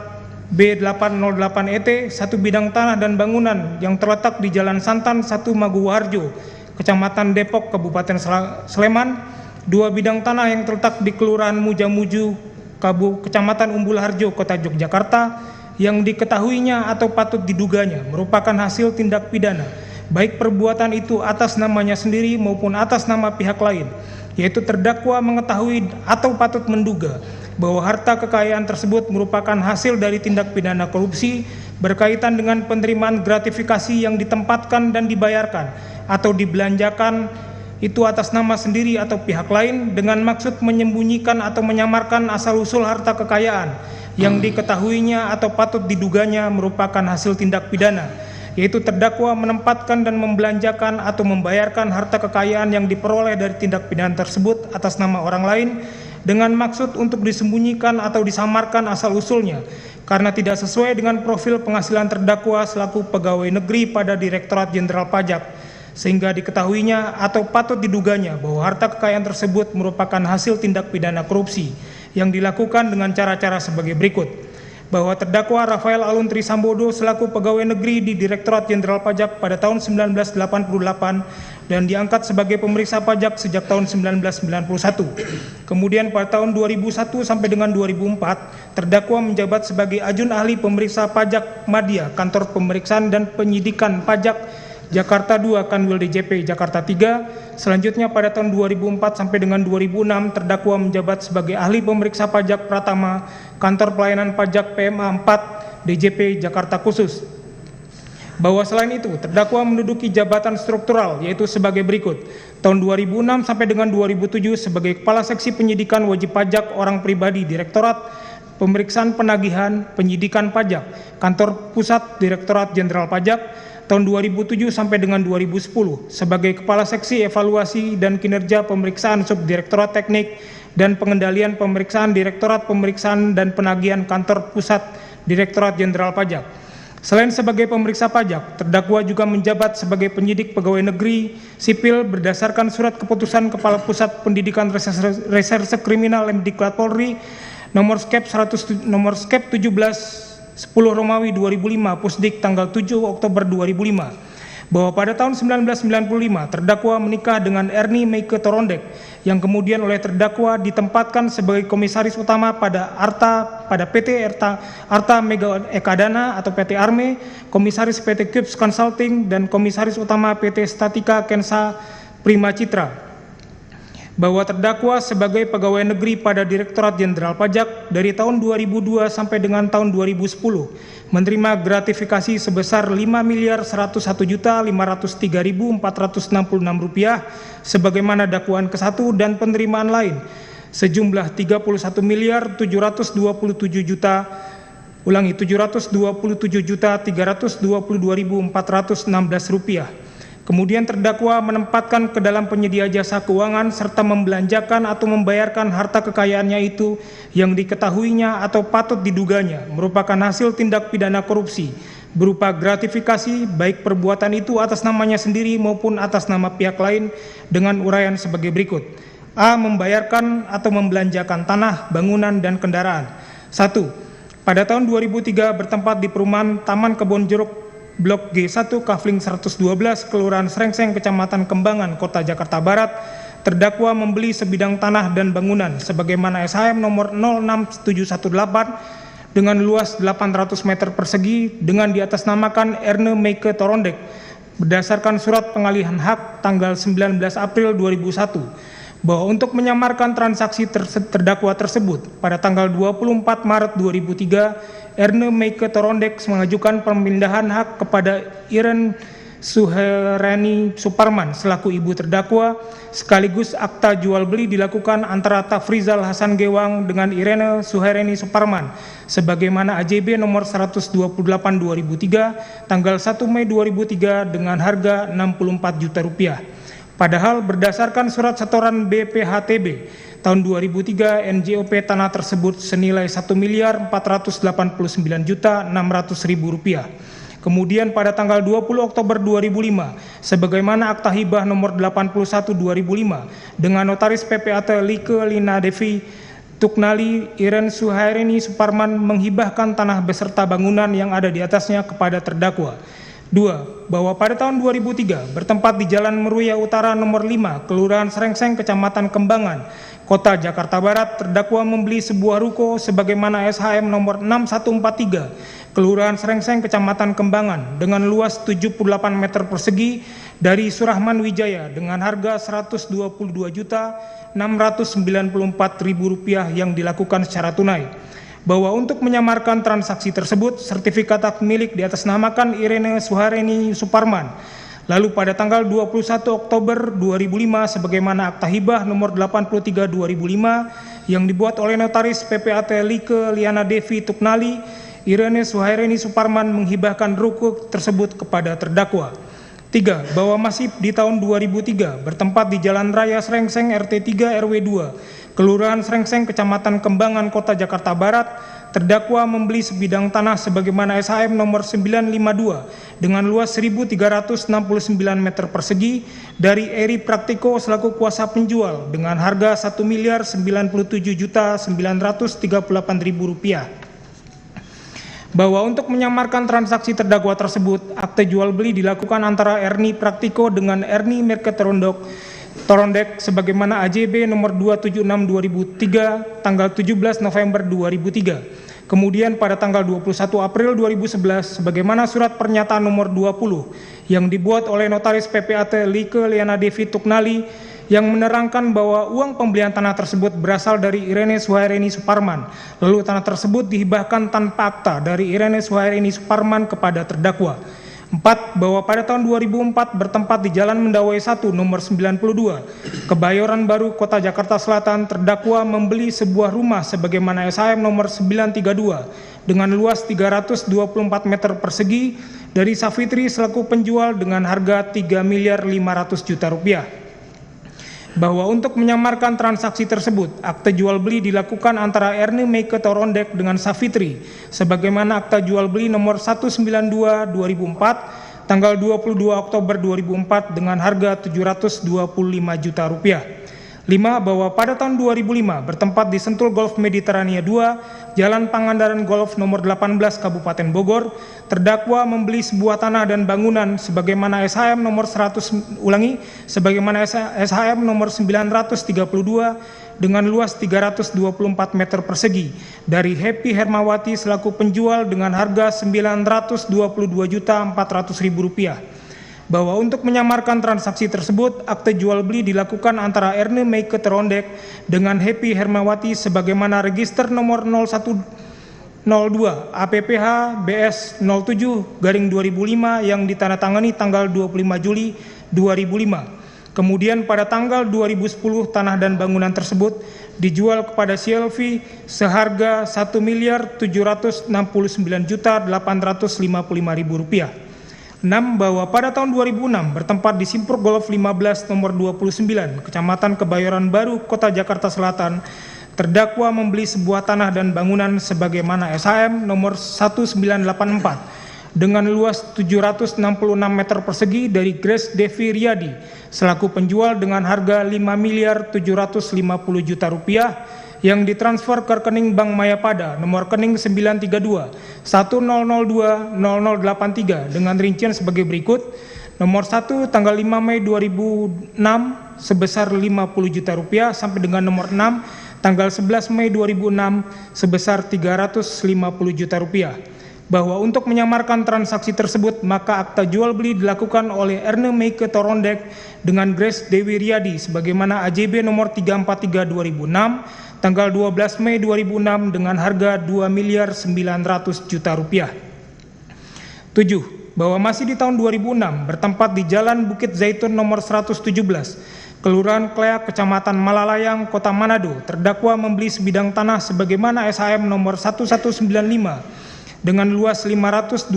[SPEAKER 2] B808ET, 1 bidang tanah dan bangunan yang terletak di Jalan Santan 1 Maguwarjo Kecamatan Depok Kabupaten Sleman, 2 bidang tanah yang terletak di Kelurahan Mujamuju Kecamatan Umbul Harjo Kota Yogyakarta yang diketahuinya atau patut diduganya merupakan hasil tindak pidana, baik perbuatan itu atas namanya sendiri maupun atas nama pihak lain, yaitu terdakwa mengetahui atau patut menduga bahwa harta kekayaan tersebut merupakan hasil dari tindak pidana korupsi berkaitan dengan penerimaan gratifikasi yang ditempatkan dan dibayarkan atau dibelanjakan itu atas nama sendiri atau pihak lain dengan maksud menyembunyikan atau menyamarkan asal-usul harta kekayaan yang diketahuinya atau patut diduganya merupakan hasil tindak pidana, yaitu terdakwa menempatkan dan membelanjakan atau membayarkan harta kekayaan yang diperoleh dari tindak pidana tersebut atas nama orang lain dengan maksud untuk disembunyikan atau disamarkan asal-usulnya karena tidak sesuai dengan profil penghasilan terdakwa selaku pegawai negeri pada Direktorat Jenderal Pajak, sehingga diketahuinya atau patut diduganya bahwa harta kekayaan tersebut merupakan hasil tindak pidana korupsi yang dilakukan dengan cara-cara sebagai berikut. Bahwa terdakwa Rafael Alun Trisambodo selaku pegawai negeri di Direktorat Jenderal Pajak pada tahun 1988 dan diangkat sebagai pemeriksa pajak sejak tahun 1991. Kemudian pada tahun 2001 sampai dengan 2004, terdakwa menjabat sebagai ajun ahli pemeriksa pajak Madya, Kantor Pemeriksaan dan Penyidikan Pajak Jakarta 2, Kanwil DJP Jakarta 3. Selanjutnya pada tahun 2004 sampai dengan 2006, terdakwa menjabat sebagai ahli pemeriksa pajak Pratama, Kantor Pelayanan Pajak PMA 4, DJP Jakarta Khusus. Bahwa selain itu, terdakwa menduduki jabatan struktural, yaitu sebagai berikut. Tahun 2006 sampai dengan 2007 sebagai Kepala Seksi Penyidikan Wajib Pajak Orang Pribadi Direktorat Pemeriksaan Penagihan Penyidikan Pajak, Kantor Pusat Direktorat Jenderal Pajak. Tahun 2007 sampai dengan 2010 sebagai Kepala Seksi Evaluasi dan Kinerja Pemeriksaan Subdirektorat Teknik dan Pengendalian Pemeriksaan Direktorat Pemeriksaan dan Penagihan Kantor Pusat Direktorat Jenderal Pajak. Selain sebagai pemeriksa pajak, terdakwa juga menjabat sebagai penyidik pegawai negeri sipil berdasarkan surat keputusan Kepala Pusat Pendidikan Reserse Kriminal Mdiklat Polri nomor skep 17 10 Romawi 2005 Pusdik tanggal 7 Oktober 2005 bahwa pada tahun 1995 terdakwa menikah dengan Ernie Meike Torondek yang kemudian oleh terdakwa ditempatkan sebagai komisaris utama pada PT Arta Mega Ekadana atau PT Arme, komisaris PT Cubes Consulting dan komisaris utama PT Statika Kensa Prima Citra. Bahwa terdakwa sebagai pegawai negeri pada Direktorat Jenderal Pajak dari tahun 2002 sampai dengan tahun 2010 menerima gratifikasi sebesar Rp5.101.503.466 sebagaimana dakwaan ke-1 dan penerimaan lain sejumlah Rp727.322.416. Kemudian terdakwa menempatkan ke dalam penyedia jasa keuangan serta membelanjakan atau membayarkan harta kekayaannya itu yang diketahuinya atau patut diduganya merupakan hasil tindak pidana korupsi berupa gratifikasi baik perbuatan itu atas namanya sendiri maupun atas nama pihak lain dengan uraian sebagai berikut. A. Membayarkan atau membelanjakan tanah, bangunan, dan kendaraan. 1. Pada tahun 2003 bertempat di perumahan Taman Kebon Jeruk Blok G1 Kafling 112 Kelurahan Srengseng Kecamatan Kembangan Kota Jakarta Barat, terdakwa membeli sebidang tanah dan bangunan sebagaimana SHM nomor 06718 dengan luas 800 meter persegi dengan diatasnamakan Erne Meike Torondek berdasarkan surat pengalihan hak tanggal 19 April 2001 bahwa untuk menyamarkan transaksi terdakwa tersebut pada tanggal 24 Maret 2003 Erne Meike Torondek mengajukan pemindahan hak kepada Iren Suhereni Suparman selaku ibu terdakwa sekaligus akta jual beli dilakukan antara Tafrizal Hasan Gewang dengan Irene Suhereni Suparman sebagaimana AJB nomor 128 2003 tanggal 1 Mei 2003 dengan harga Rp64 juta. Padahal berdasarkan surat setoran BPHTB tahun 2003 NJOP tanah tersebut senilai Rp1.489.600.000. Kemudian pada tanggal 20 Oktober 2005 sebagaimana akta hibah nomor 81 2005 dengan notaris PPAT Like Lina Devi Tuknali Iren Suharini Suparman menghibahkan tanah beserta bangunan yang ada di atasnya kepada terdakwa. 2. Bahwa pada tahun 2003 bertempat di Jalan Meruya Utara nomor 5, Kelurahan Srengseng, Kecamatan Kembangan, Kota Jakarta Barat, terdakwa membeli sebuah ruko sebagaimana SHM nomor 6143, Kelurahan Srengseng, Kecamatan Kembangan, dengan luas 78 meter persegi dari Surahman Wijaya dengan harga Rp122.694.000 yang dilakukan secara tunai. Bahwa untuk menyamarkan transaksi tersebut, sertifikat hak milik diatasnamakan Irene Suhareni Suparman. Lalu pada tanggal 21 Oktober 2005 sebagaimana akta hibah nomor 83 2005 yang dibuat oleh notaris PPAT Like Liana Devi Tuknali, Irene Suhareni Suparman menghibahkan ruko tersebut kepada terdakwa. 3. Bahwa masih di tahun 2003 bertempat di Jalan Raya Srengseng RT 3 RW 2 Kelurahan Srengseng, Kecamatan Kembangan, Kota Jakarta Barat, terdakwa membeli sebidang tanah sebagaimana SHM nomor 952 dengan luas 1.369 meter persegi dari Eri Praktiko selaku kuasa penjual dengan harga Rp1.097.938.000. Bahwa untuk menyamarkan transaksi terdakwa tersebut, akte jual beli dilakukan antara Erni Praktiko dengan Erni Meke Torondek sebagaimana AJB nomor 276/2003 tanggal 17 November 2003. Kemudian pada tanggal 21 April 2011 sebagaimana surat pernyataan nomor 20 yang dibuat oleh Notaris PPAT Like Liana Devi Tuknali yang menerangkan bahwa uang pembelian tanah tersebut berasal dari Irene Suhaireni Suparman. Lalu tanah tersebut dihibahkan tanpa akta dari Irene Suhaireni Suparman kepada terdakwa. 4. Bahwa pada tahun 2004 bertempat di Jalan Mendawai 1 nomor 92, Kebayoran Baru, Kota Jakarta Selatan, terdakwa membeli sebuah rumah sebagaimana SHM nomor 932 dengan luas 324 meter persegi dari Safitri selaku penjual dengan harga Rp3.500.000.000. Bahwa untuk menyamarkan transaksi tersebut, akte jual beli dilakukan antara Erni Meke Torondek dengan Safitri sebagaimana akta jual beli nomor 192/2004 tanggal 22 Oktober 2004 dengan harga Rp725 juta. 5. Bahwa pada tahun 2005 bertempat di Sentul Golf Mediterania 2, Jalan Pangandaran Golf nomor 18 Kabupaten Bogor, terdakwa membeli sebuah tanah dan bangunan sebagaimana SHM nomor 932 dengan luas 324 meter persegi dari Happy Hermawati selaku penjual dengan harga Rp922.400.000. Bahwa untuk menyamarkan transaksi tersebut, akte jual beli dilakukan antara Erni Meke Torondek dengan Happy Hermawati sebagaimana register nomor 0102 APPH BS 07/2005 yang ditandatangani tanggal 25 Juli 2005. Kemudian pada tanggal 2010 tanah dan bangunan tersebut dijual kepada Silvi seharga Rp1.079.855.000. 6. Bahwa pada tahun 2006 bertempat di Simpur Golf 15 nomor 29 Kecamatan Kebayoran Baru, Kota Jakarta Selatan, terdakwa membeli sebuah tanah dan bangunan sebagaimana SHM nomor 1984 dengan luas 766 meter persegi dari Grace Devi Riyadi selaku penjual dengan harga Rp5.750.000.000 yang ditransfer ke rekening Bank Mayapada nomor rekening 932-1002-0083 dengan rincian sebagai berikut. Nomor 1 tanggal 5 Mei 2006 sebesar Rp50 juta sampai dengan nomor 6 tanggal 11 Mei 2006 sebesar Rp350 juta. Bahwa untuk menyamarkan transaksi tersebut maka akta jual beli dilakukan oleh Erni Meke Torondek dengan Grace Dewi Riyadi sebagaimana AJB nomor 343/2006 tanggal 12 Mei 2006 dengan harga Rp2.900.000.000. 7. Bahwa masih di tahun 2006 bertempat di Jalan Bukit Zaitun nomor 117, Kelurahan Kleak, Kecamatan Malalayang, Kota Manado, terdakwa membeli sebidang tanah sebagaimana SHM nomor 1195 dengan luas 528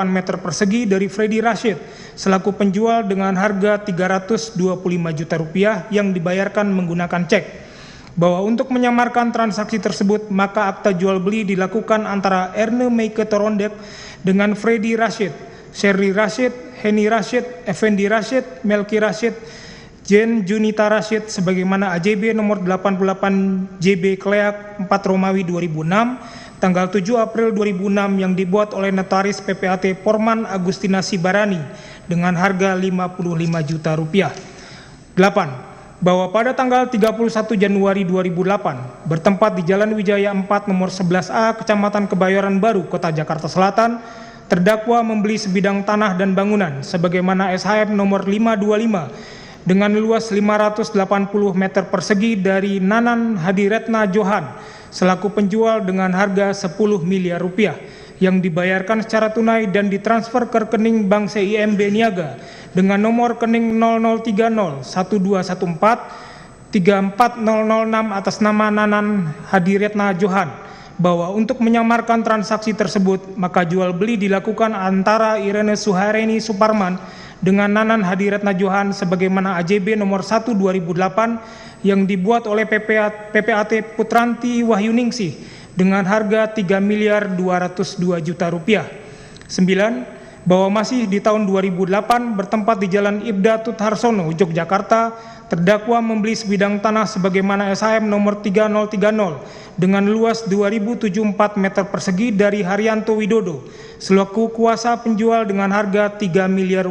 [SPEAKER 2] meter persegi dari Freddy Rashid selaku penjual dengan harga Rp325 juta yang dibayarkan menggunakan cek. Bahwa untuk menyamarkan transaksi tersebut maka akta jual beli dilakukan antara Erni Meke Torondek dengan Freddy Rashid, Sherry Rashid, Heni Rashid, Effendi Rashid, Melki Rashid, Jen Junita Rashid sebagaimana AJB nomor 88 JB Kleak 4 Romawi 2006 tanggal 7 April 2006 yang dibuat oleh Notaris PPAT Porman Agustina Sibarani dengan harga Rp55 juta. 8. Bahwa pada tanggal 31 Januari 2008 bertempat di Jalan Wijaya 4 nomor 11A Kecamatan Kebayoran Baru, Kota Jakarta Selatan, terdakwa membeli sebidang tanah dan bangunan sebagaimana SHM nomor 525 dengan luas 580 meter persegi dari Nanan Hadiretna Johan selaku penjual dengan harga Rp10 miliar yang dibayarkan secara tunai dan ditransfer ke rekening Bank CIMB Niaga dengan nomor rekening 003014-34006 atas nama Nanan Hadiretna Johan. Bahwa untuk menyamarkan transaksi tersebut maka jual beli dilakukan antara Irene Suhaireni Suparman dengan Nanan Hadiretna Johan sebagaimana AJB nomor 1/2008 yang dibuat oleh PPAT Putranti Wahyuningsih dengan harga Rp3.202.000.000. 9. Bahwa masih di tahun 2008 bertempat di Jalan Ibda Tutharsono, Yogyakarta, terdakwa membeli sebidang tanah sebagaimana SHM nomor 3030 dengan luas 2074 meter persegi dari Haryanto Widodo selaku kuasa penjual dengan harga Rp3 miliar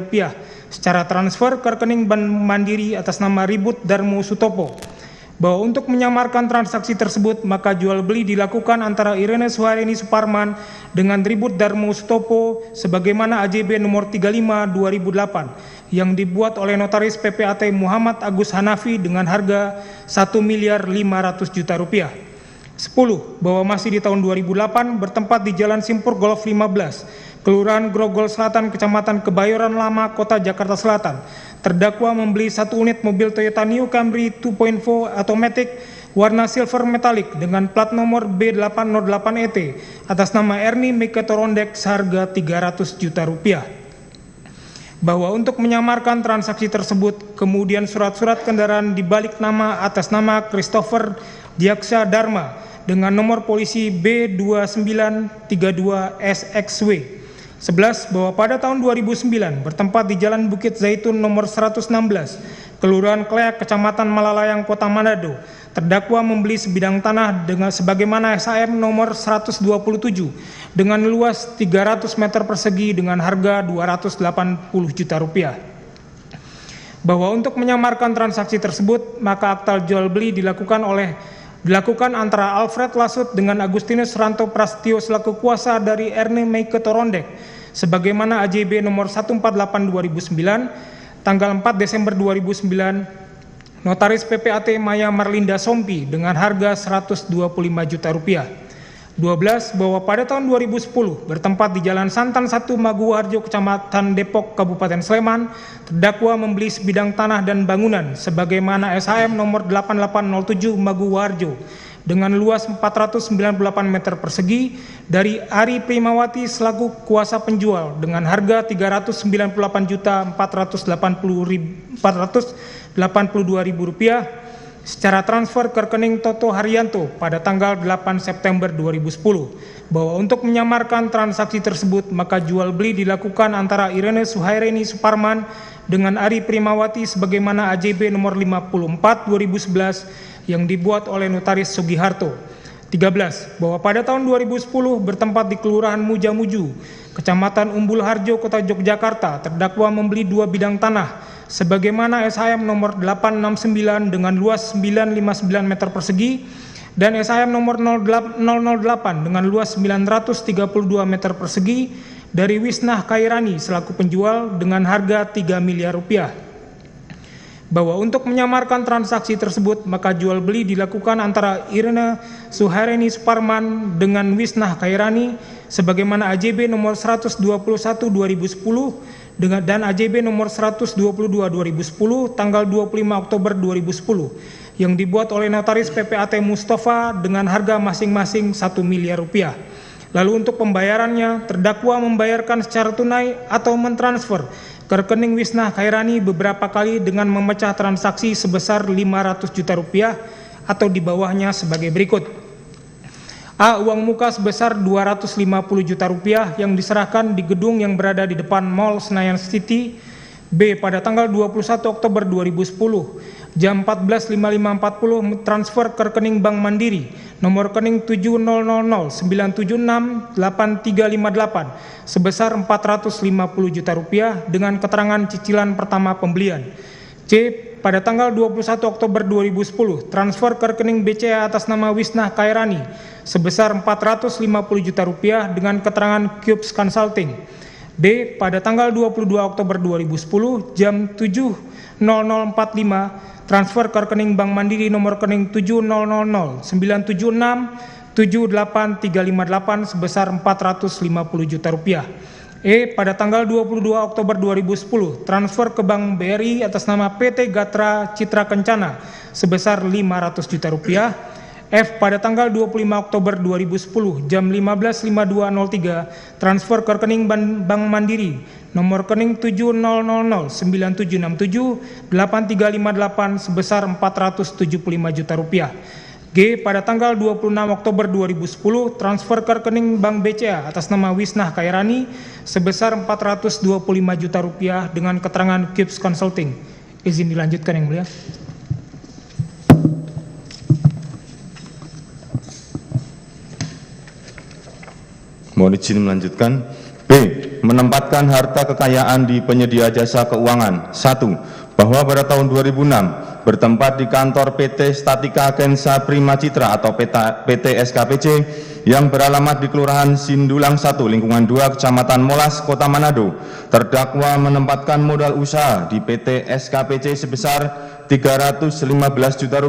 [SPEAKER 2] secara transfer ke rekening Bank Mandiri atas nama Ribut Darmo Sutopo. Bahwa untuk menyamarkan transaksi tersebut maka jual beli dilakukan antara Irene Suharini Suparman dengan Ribut Darmo Sutopo sebagaimana AJB nomor 35/2008 yang dibuat oleh notaris PPAT Muhammad Agus Hanafi dengan harga Rp1.500.000.000. 10. Bahwa masih di tahun 2008 bertempat di Jalan Simpur Golf 15, Kelurahan Grogol Selatan, Kecamatan Kebayoran Lama, Kota Jakarta Selatan. Terdakwa membeli 1 unit mobil Toyota New Camry 2.4 automatic warna silver metallic dengan plat nomor B808ET atas nama Ernie Meike Torondek seharga Rp300 juta. Bahwa untuk menyamarkan transaksi tersebut, kemudian surat-surat kendaraan dibalik nama atas nama Christopher Diaksa Dharma dengan nomor polisi B2932SXW. 11. Bahwa pada tahun 2009 bertempat di Jalan Bukit Zaitun nomor 116, Kelurahan Kleak, Kecamatan Malalayang, Kota Manado, terdakwa membeli sebidang tanah dengan sebagaimana SHM nomor 127 dengan luas 300 meter persegi dengan harga Rp280 juta. Bahwa untuk menyamarkan transaksi tersebut maka akta jual beli dilakukan antara Alfred Lasut dengan Agustinus Ranto Prastio selaku kuasa dari Ernie Meike Torondek sebagaimana AJB nomor 148/2009 tanggal 4 Desember 2009 notaris PPAT Maya Marlinda Sompi dengan harga Rp125 juta. 12. Bahwa pada tahun 2010 bertempat di Jalan Santan 1 Maguwarjo, Kecamatan Depok, Kabupaten Sleman, terdakwa membeli sebidang tanah dan bangunan sebagaimana SHM nomor 8807 Maguwarjo dengan luas 498 meter persegi dari Ari Primawati selaku kuasa penjual dengan harga Rp398.482.000 secara transfer ke rekening Toto Haryanto pada tanggal 8 September 2010. Bahwa untuk menyamarkan transaksi tersebut maka jual beli dilakukan antara Irene Suharini Suparman dengan Ari Primawati sebagaimana AJB nomor 54/2011 yang dibuat oleh notaris Sugiharto. 13. Bahwa pada tahun 2010 bertempat di Kelurahan Mujamuju, Kecamatan Umbul Harjo, Kota Yogyakarta, terdakwa membeli 2 bidang tanah sebagaimana SHM nomor 869 dengan luas 959 meter persegi dan SHM nomor 008 dengan luas 932 meter persegi dari Wisnah Kairani selaku penjual dengan harga Rp3 miliar. Bahwa untuk menyamarkan transaksi tersebut maka jual beli dilakukan antara Irene Suharini Suparman dengan Wisnah Kairani sebagaimana AJB nomor 121/2010 dan AJB nomor 122/2010 tanggal 25 Oktober 2010 yang dibuat oleh notaris PPAT Mustafa dengan harga masing-masing Rp1 miliar. Lalu untuk pembayarannya terdakwa membayarkan secara tunai atau mentransfer ke rekening Wisnah Kairani beberapa kali dengan memecah transaksi sebesar Rp500 juta atau di bawahnya sebagai berikut. A. Uang muka sebesar Rp250 juta yang diserahkan di gedung yang berada di depan Mall Senayan City. B. Pada tanggal 21 Oktober 2010 jam 14.55.40 transfer ke rekening Bank Mandiri nomor rekening 7000976838 sebesar Rp450 juta dengan keterangan cicilan pertama pembelian. C. Pada tanggal 21 Oktober 2010 transfer ke rekening BCA atas nama Wisnah Kairani sebesar Rp450 juta dengan keterangan Cubes Consulting. D. Pada tanggal 22 Oktober 2010 jam 7.0045 transfer ke rekening Bank Mandiri nomor rekening 700097678358 sebesar Rp450 juta. E. Pada tanggal 22 Oktober 2010 transfer ke Bank BRI atas nama PT Gatra Citra Kencana sebesar Rp500 juta. F. Pada tanggal 25 Oktober 2010 jam 15.5203 transfer ke rekening Bank Mandiri nomor rekening 700097678358 sebesar Rp475 juta. G. Pada tanggal 26 Oktober 2010 transfer ke rekening Bank BCA atas nama Wisnah Kairani sebesar Rp425 juta dengan keterangan Gibbs Consulting. Izin dilanjutkan yang mulia.
[SPEAKER 5] Mohon izin melanjutkan. B. Menempatkan harta kekayaan di penyedia jasa keuangan. 1. Bahwa pada tahun 2006 bertempat di kantor PT Statika Kensa Prima Citra atau PT SKPC yang beralamat di Kelurahan Sindulang 1, Lingkungan 2, Kecamatan Molas, Kota Manado. Terdakwa menempatkan modal usaha di PT SKPC sebesar Rp315 juta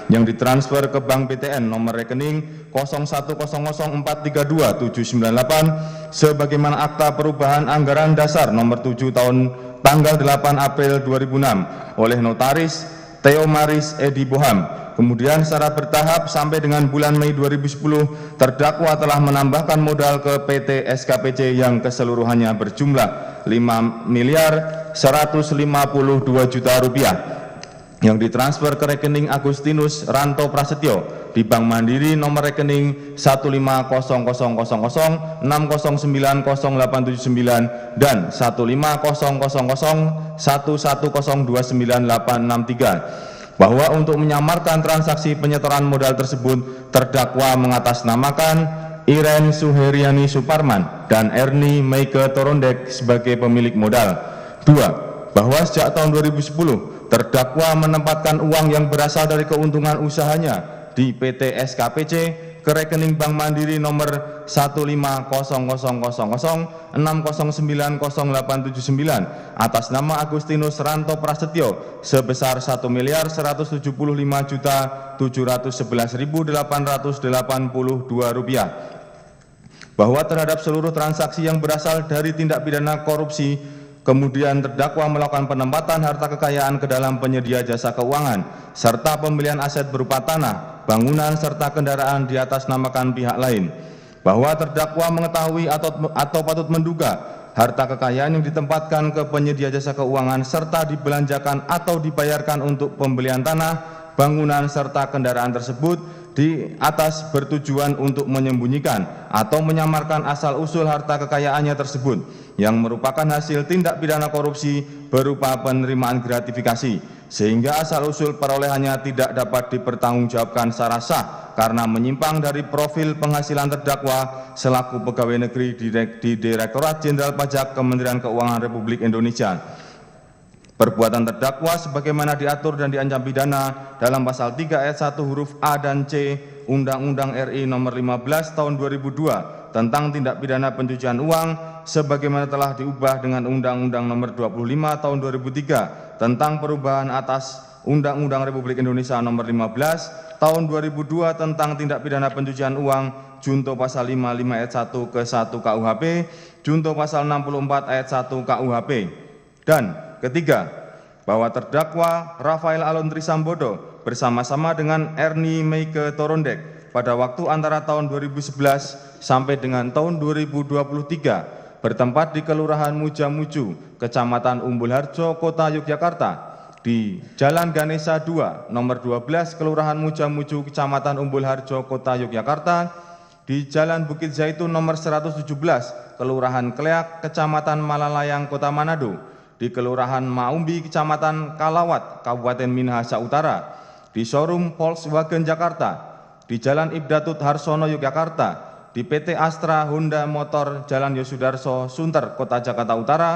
[SPEAKER 5] yang ditransfer ke Bank BTN nomor rekening 0100432798 sebagaimana akta perubahan anggaran dasar nomor 7 tahun tanggal 8 April 2006 oleh notaris Theo Maris Edi Boham. Kemudian secara bertahap sampai dengan bulan Mei 2010 terdakwa telah menambahkan modal ke PT SKPC yang keseluruhannya berjumlah Rp5.152 juta yang ditransfer ke rekening Agustinus Ranto Prasetyo di Bank Mandiri nomor rekening 1500060908799 dan 1500011029863 bahwa untuk menyamarkan transaksi penyetoran modal tersebut terdakwa mengatasnamakan Iren Suheriani Suparman dan Erni Meike Torondek sebagai pemilik modal. 2. Bahwa sejak tahun 2010 terdakwa menempatkan uang yang berasal dari keuntungan usahanya di PT SKPC ke rekening Bank Mandiri nomor 1500060908799 atas nama Agustinus Ranto Prasetyo sebesar Rp1.175.711.882. Bahwa terhadap seluruh transaksi yang berasal dari tindak pidana korupsi kemudian terdakwa melakukan penempatan harta kekayaan ke dalam penyedia jasa keuangan serta pembelian aset berupa tanah, bangunan serta kendaraan di atas namakan pihak lain. Bahwa terdakwa mengetahui atau patut menduga harta kekayaan yang ditempatkan ke penyedia jasa keuangan serta dibelanjakan atau dibayarkan untuk pembelian tanah, bangunan serta kendaraan tersebut di atas bertujuan untuk menyembunyikan atau menyamarkan asal-usul harta kekayaannya tersebut yang merupakan hasil tindak pidana korupsi berupa penerimaan gratifikasi sehingga asal-usul perolehannya tidak dapat dipertanggungjawabkan secara sah karena menyimpang dari profil penghasilan terdakwa selaku pegawai negeri di Direktorat Jenderal Pajak Kementerian Keuangan Republik Indonesia. Perbuatan terdakwa sebagaimana diatur dan diancam pidana dalam pasal 3 ayat 1 huruf A dan C Undang-Undang RI nomor 15 tahun 2002 tentang tindak pidana pencucian uang sebagaimana telah diubah dengan Undang-Undang nomor 25 tahun 2003 tentang perubahan atas Undang-Undang Republik Indonesia nomor 15 tahun 2002 tentang tindak pidana pencucian uang junto pasal 55 ayat 1 ke 1 KUHP junto pasal 64 ayat 1 KUHP. Dan ketiga, bahwa terdakwa Rafael Alun Trisambodo bersama-sama dengan Erni Meike Torondek pada waktu antara tahun 2011 sampai dengan tahun 2023 bertempat di Kelurahan Mujamuju, Kecamatan Umbul Harjo, Kota Yogyakarta, di Jalan Ganesha 2, nomor 12, Kelurahan Mujamuju, Kecamatan Umbul Harjo, Kota Yogyakarta, di Jalan Bukit Zaitun nomor 117, Kelurahan Kleak, Kecamatan Malalayang, Kota Manado, di Kelurahan Maumbi, Kecamatan Kalawat, Kabupaten Minahasa Utara, di showroom Volkswagen Jakarta, di Jalan Ibdatut Harsono Yogyakarta, di PT Astra Honda Motor Jalan Yosudarso Sunter, Kota Jakarta Utara,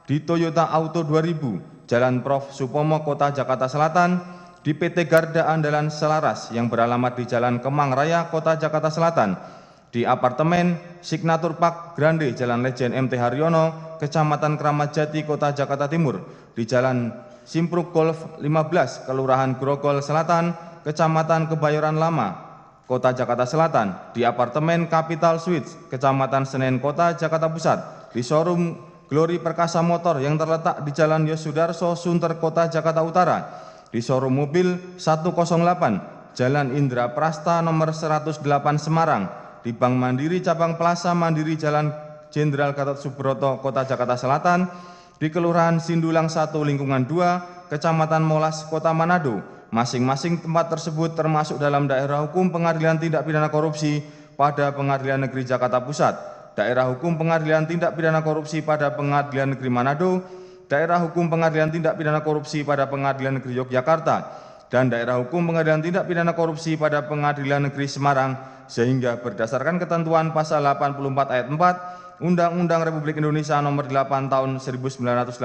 [SPEAKER 5] di Toyota Auto 2000, Jalan Prof. Supomo, Kota Jakarta Selatan, di PT Garda Andalan Selaras yang beralamat di Jalan Kemang Raya, Kota Jakarta Selatan, di apartemen Signatur Park Grande, Jalan Lejen MT Haryono, Kecamatan Kramat Jati, Kota Jakarta Timur, di Jalan Simpruk Golf 15, Kelurahan Grogol Selatan, Kecamatan Kebayoran Lama, Kota Jakarta Selatan, di apartemen Capital Suites, Kecamatan Senen, Kota Jakarta Pusat, di showroom Glory Perkasa Motor yang terletak di Jalan Yosudarso Sunter, Kota Jakarta Utara, di showroom mobil 108, Jalan Indra Prasta nomor 108 Semarang, di Bank Mandiri Cabang Plaza Mandiri Jalan Jenderal Gatot Subroto, Kota Jakarta Selatan, di Kelurahan Sindulang 1 Lingkungan 2, Kecamatan Molas, Kota Manado. Masing-masing tempat tersebut termasuk dalam daerah hukum Pengadilan Tindak Pidana Korupsi pada Pengadilan Negeri Jakarta Pusat, daerah hukum Pengadilan Tindak Pidana Korupsi pada Pengadilan Negeri Manado, daerah hukum Pengadilan Tindak Pidana Korupsi pada Pengadilan Negeri Yogyakarta, dan daerah hukum Pengadilan Tindak Pidana Korupsi pada Pengadilan Negeri Semarang, sehingga berdasarkan ketentuan pasal 84 ayat 4 Undang-Undang Republik Indonesia Nomor 8 Tahun 1981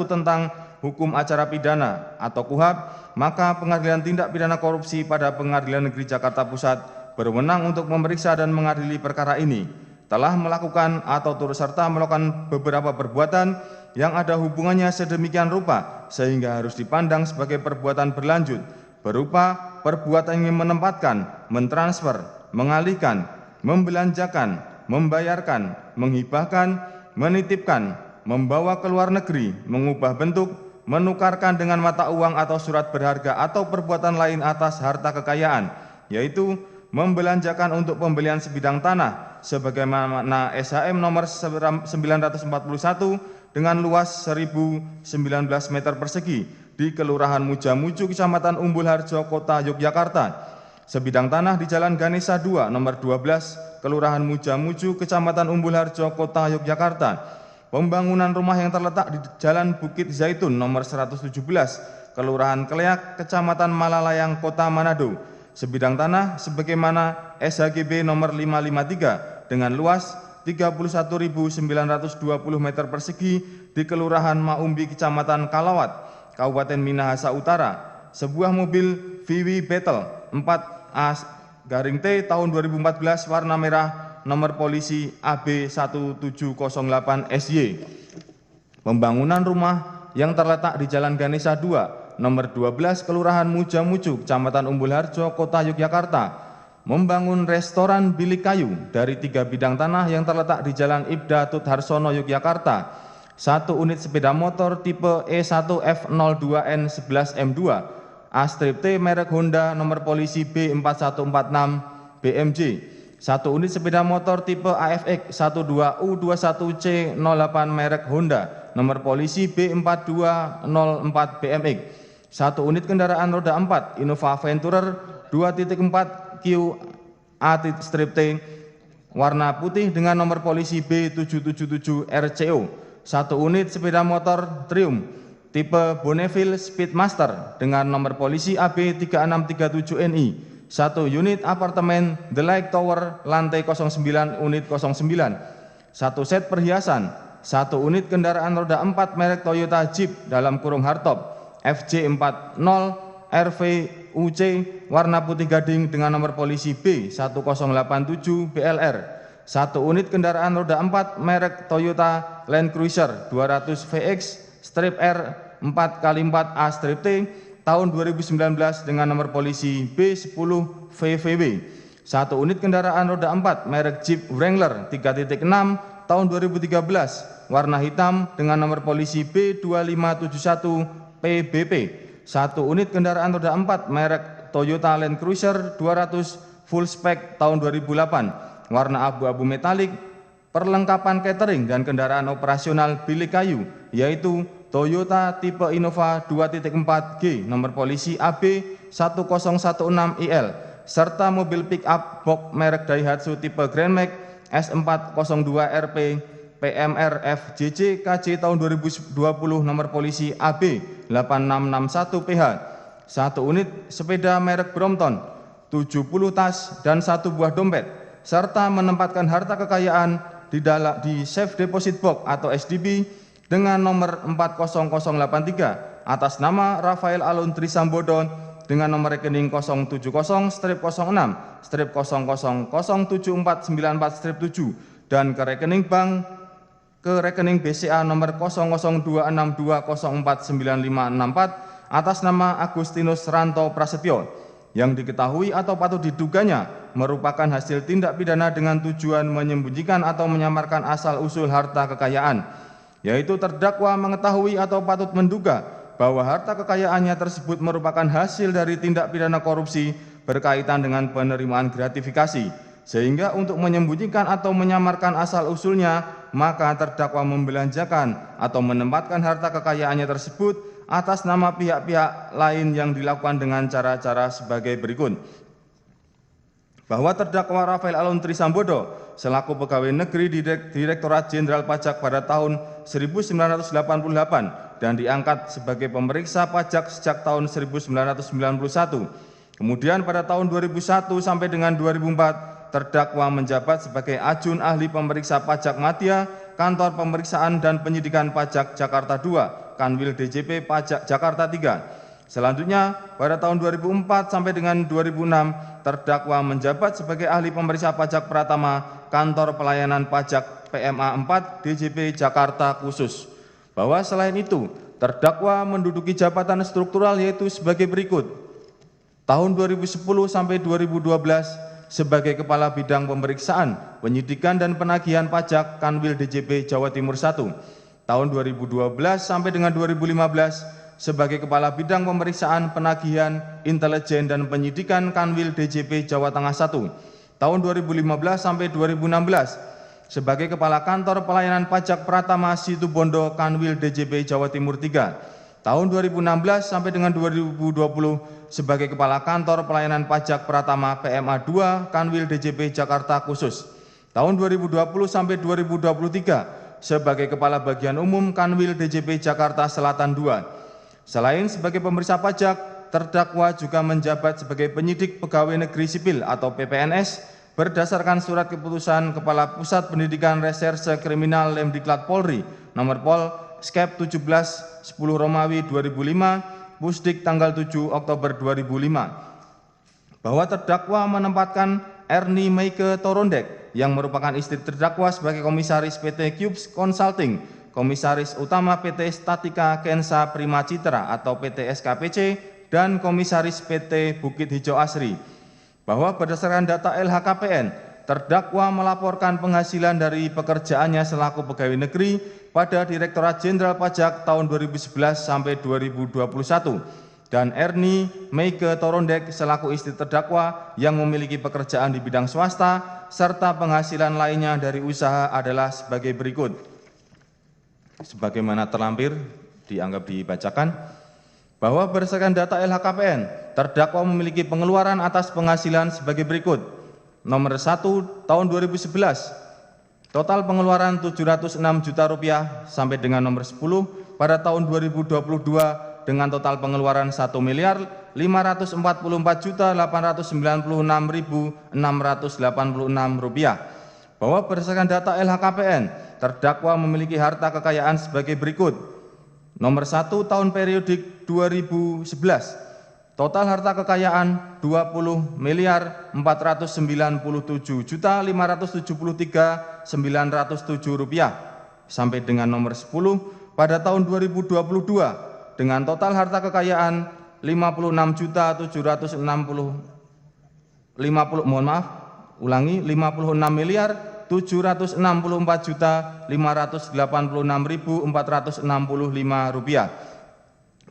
[SPEAKER 5] tentang Hukum Acara Pidana atau KUHAP, maka Pengadilan Tindak Pidana Korupsi pada Pengadilan Negeri Jakarta Pusat berwenang untuk memeriksa dan mengadili perkara ini, telah melakukan atau turut serta melakukan beberapa perbuatan yang ada hubungannya sedemikian rupa sehingga harus dipandang sebagai perbuatan berlanjut, berupa perbuatan yang menempatkan, mentransfer, mengalihkan, membelanjakan, membayarkan, menghibahkan, menitipkan, membawa ke luar negeri, mengubah bentuk, menukarkan dengan mata uang atau surat berharga atau perbuatan lain atas harta kekayaan, yaitu membelanjakan untuk pembelian sebidang tanah sebagaimana SHM nomor 941 dengan luas 1019 meter persegi di Kelurahan Mujamuju, Kecamatan Umbul Harjo, Kota Yogyakarta. Sebidang tanah di Jalan Ganesha 2 nomor 12, Kelurahan Mujamuju, Kecamatan Umbul Harjo, Kota Yogyakarta. Pembangunan rumah yang terletak di Jalan Bukit Zaitun nomor 117, Kelurahan Keleak, Kecamatan Malalayang, Kota Manado. Sebidang tanah sebagaimana SHGB nomor 553 dengan luas 31.920 meter persegi di Kelurahan Maumbi, Kecamatan Kalawat, Kabupaten Minahasa Utara. Sebuah mobil VW Beetle 4A-T tahun 2014 warna merah nomor polisi AB1708 SY. Pembangunan rumah yang terletak di Jalan Ganesha 2 nomor 12 Kelurahan Mujamuju, Kecamatan Umbul Harjo, Kota Yogyakarta. Membangun restoran bilik kayu dari 3 bidang tanah yang terletak di Jalan Ibda Tut Harsono, Yogyakarta. 1 unit sepeda motor tipe E1F02N11M2 A-T merek Honda nomor polisi B4146 BMJ. 1 unit sepeda motor tipe AFX 12U21C08 merek Honda nomor polisi B4204 BMX. 1 unit kendaraan roda 4 Innova Venturer 2.4 QA-T warna putih dengan nomor polisi B777 RCO. 1 unit sepeda motor Triumph tipe Bonneville Speedmaster dengan nomor polisi AB3637NI. 1 unit apartemen The Lake Tower lantai 09 unit 09. 1 set perhiasan. 1 unit kendaraan roda 4 merek Toyota Jeep dalam kurung hardtop FJ40 RVUC warna putih gading dengan nomor polisi B1087 BLR. 1 unit kendaraan roda 4 merek Toyota Land Cruiser 200 VX strip R 4x4 A-T tahun 2019 dengan nomor polisi B10 VVW. 1 unit kendaraan roda 4 merek Jeep Wrangler 3.6 tahun 2013 warna hitam dengan nomor polisi B2571 PBP. 1 unit kendaraan roda 4 merek Toyota Land Cruiser 200 full spec tahun 2008 warna abu-abu metalik. Perlengkapan catering dan kendaraan operasional bilik kayu yaitu Toyota tipe Innova 2.4G nomor polisi AB1016IL serta mobil pick up box merek Daihatsu tipe Grand Max S402RP PMR FJJ KJ tahun 2020 nomor polisi AB8661PH. 1 unit sepeda merek Brompton, 70 tas dan 1 buah dompet serta menempatkan harta kekayaan di safe deposit box atau SDB dengan nomor 40083 atas nama Rafael Alun Trisambodo dengan nomor rekening 070-06-00074947 dan ke rekening bank ke rekening BCA nomor 002620495564 atas nama Agustinus Ranto Prasetyo yang diketahui atau patut diduganya merupakan hasil tindak pidana dengan tujuan menyembunyikan atau menyamarkan asal-usul harta kekayaan, yaitu terdakwa mengetahui atau patut menduga bahwa harta kekayaannya tersebut merupakan hasil dari tindak pidana korupsi berkaitan dengan penerimaan gratifikasi sehingga untuk menyembunyikan atau menyamarkan asal-usulnya, maka terdakwa membelanjakan atau menempatkan harta kekayaannya tersebut atas nama pihak-pihak lain yang dilakukan dengan cara-cara sebagai berikut. Bahwa terdakwa Rafael Alun Trisambodo selaku pegawai negeri di Direktorat Jenderal Pajak pada tahun 1988 dan diangkat sebagai pemeriksa pajak sejak tahun 1991. Kemudian pada tahun 2001 sampai dengan 2004, terdakwa menjabat sebagai ajun ahli pemeriksa pajak Madya, Kantor Pemeriksaan dan Penyidikan Pajak Jakarta II, Kanwil DJP Pajak Jakarta III. Selanjutnya, pada tahun 2004 sampai dengan 2006, terdakwa menjabat sebagai ahli pemeriksa pajak Pratama, Kantor Pelayanan Pajak PMA 4, DJP Jakarta Khusus. Bahwa selain itu, terdakwa menduduki jabatan struktural yaitu sebagai berikut. Tahun 2010 sampai 2012 sebagai Kepala Bidang Pemeriksaan, Penyidikan dan Penagihan Pajak Kanwil DJP Jawa Timur I. Tahun 2012 sampai dengan 2015 sebagai Kepala Bidang Pemeriksaan, Penagihan, Intelijen dan Penyidikan Kanwil DJP Jawa Tengah I. Tahun 2015 sampai 2016 sebagai Kepala Kantor Pelayanan Pajak Pratama Situbondo Kanwil DJP Jawa Timur III. Tahun 2016 sampai dengan 2020 sebagai Kepala Kantor Pelayanan Pajak Pratama PMA 2 Kanwil DJP Jakarta Khusus. Tahun 2020 sampai 2023 sebagai Kepala Bagian Umum Kanwil DJP Jakarta Selatan II. Selain sebagai pemeriksa pajak, terdakwa juga menjabat sebagai penyidik pegawai negeri sipil atau PPNS berdasarkan surat keputusan Kepala Pusat Pendidikan Reserse Kriminal Lemdiklat Polri nomor Pol Skep 17 10 Romawi 2005 Pusdik tanggal 7 Oktober 2005 bahwa terdakwa menempatkan Ernie Meike Torondek yang merupakan istri terdakwa sebagai komisaris PT Cubes Consulting, Komisaris Utama PT Statika Kensa Prima Citra atau PT SKPC, dan Komisaris PT Bukit Hijau Asri. Bahwa berdasarkan data LHKPN, terdakwa melaporkan penghasilan dari pekerjaannya selaku pegawai negeri pada Direktorat Jenderal Pajak tahun 2011 sampai 2021. Dan Ernie Meike Torondek selaku istri terdakwa yang memiliki pekerjaan di bidang swasta, serta penghasilan lainnya dari usaha adalah sebagai berikut. Sebagaimana terlampir dianggap dibacakan bahwa berdasarkan data LHKPN, terdakwa memiliki pengeluaran atas penghasilan sebagai berikut. Nomor 1 tahun 2011, total pengeluaran Rp706 juta sampai dengan nomor 10 pada tahun 2022 dengan total pengeluaran Rp1.044.896.686. Bahwa berdasarkan data LHKPN, terdakwa memiliki harta kekayaan sebagai berikut. Nomor 1 tahun periodik 2011, total harta kekayaan Rp20.497.573.907 sampai dengan nomor 10 pada tahun 2022 dengan total harta kekayaan Rp56.465.465.465.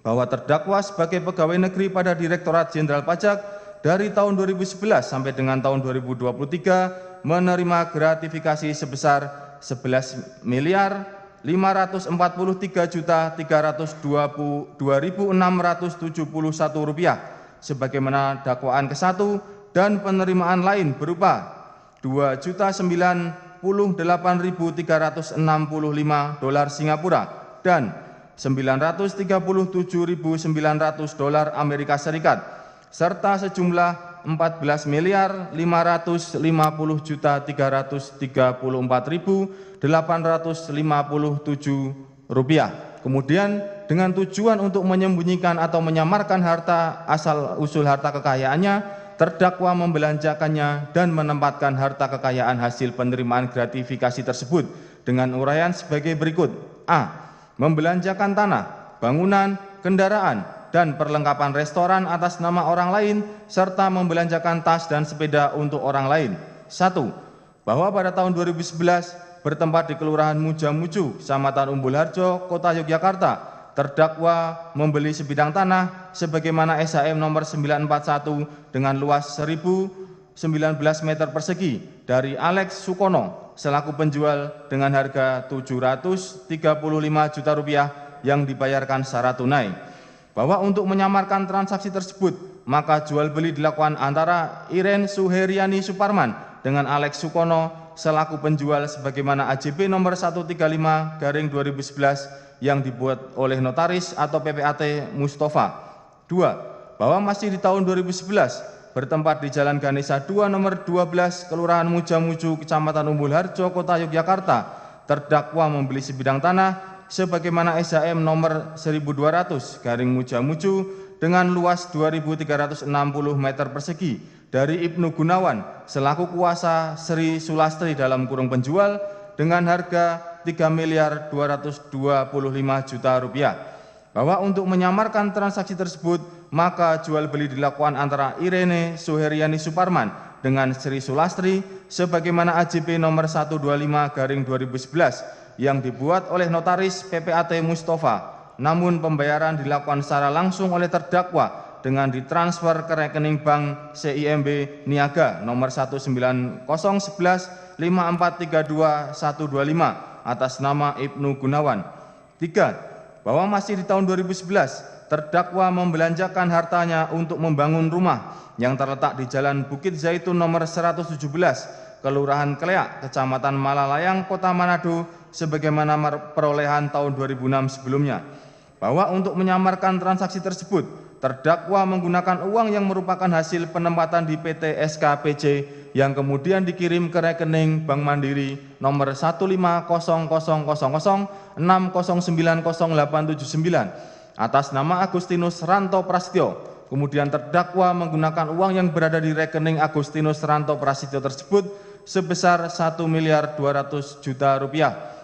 [SPEAKER 5] Bahwa terdakwa sebagai pegawai negeri pada Direktorat Jenderal Pajak dari tahun 2011 sampai dengan tahun 2023 menerima gratifikasi sebesar Rp11.343.322.671 sebagaimana dakwaan ke-1 dan penerimaan lain berupa $2.098.365 Singapura dan $937.900 Amerika Serikat serta sejumlah $14.550.334.857. Kemudian dengan tujuan untuk menyembunyikan atau menyamarkan harta asal usul harta kekayaannya, terdakwa membelanjakannya dan menempatkan harta kekayaan hasil penerimaan gratifikasi tersebut dengan uraian sebagai berikut. A. Membelanjakan tanah, bangunan, kendaraan, dan perlengkapan restoran atas nama orang lain, serta membelanjakan tas dan sepeda untuk orang lain. 1. Bahwa pada tahun 2011 bertempat di Kelurahan Mujamuju, Kecamatan Umbul Harjo, Kota Yogyakarta, terdakwa membeli sebidang tanah sebagaimana SHM nomor 941 dengan luas 1000 meter persegi dari Alex Sukono selaku penjual dengan harga Rp735 juta yang dibayarkan secara tunai. Bahwa untuk menyamarkan transaksi tersebut, maka jual beli dilakukan antara Iren Suheriani Suparman dengan Alex Sukono selaku penjual sebagaimana AJP nomor 135/2011 yang dibuat oleh notaris atau PPAT Mustafa. 2. Bahwa masih di tahun 2011 bertempat di Jalan Ganesha 2 nomor 12 Kelurahan Mujamuju Kecamatan Umbul Harjo Kota Yogyakarta, terdakwa membeli sebidang tanah sebagaimana SHM nomor 1200/Mujamuju dengan luas 2.360 meter persegi dari Ibnu Gunawan selaku kuasa Sri Sulastri dalam kurung penjual dengan harga Rp3.225 juta. Bahwa untuk menyamarkan transaksi tersebut, maka jual beli dilakukan antara Irene Suheriani Suparman dengan Sri Sulastri sebagaimana AJP nomor 125/2011 yang dibuat oleh notaris PPAT Mustafa. Namun pembayaran dilakukan secara langsung oleh terdakwa dengan ditransfer ke rekening bank CIMB Niaga nomor 190115432.125 atas nama Ibnu Gunawan. 3. Bahwa masih di tahun 2011 terdakwa membelanjakan hartanya untuk membangun rumah yang terletak di Jalan Bukit Zaitun nomor 117, Kelurahan Kleak, Kecamatan Malalayang, Kota Manado, sebagaimana perolehan tahun 2006 sebelumnya. Bahwa untuk menyamarkan transaksi tersebut, terdakwa menggunakan uang yang merupakan hasil penempatan di PT SKPJ yang kemudian dikirim ke rekening Bank Mandiri nomor 1500060900879 atas nama Agustinus Ranto Prasetyo. Kemudian terdakwa menggunakan uang yang berada di rekening Agustinus Ranto Prasetyo tersebut sebesar Rp1.200 juta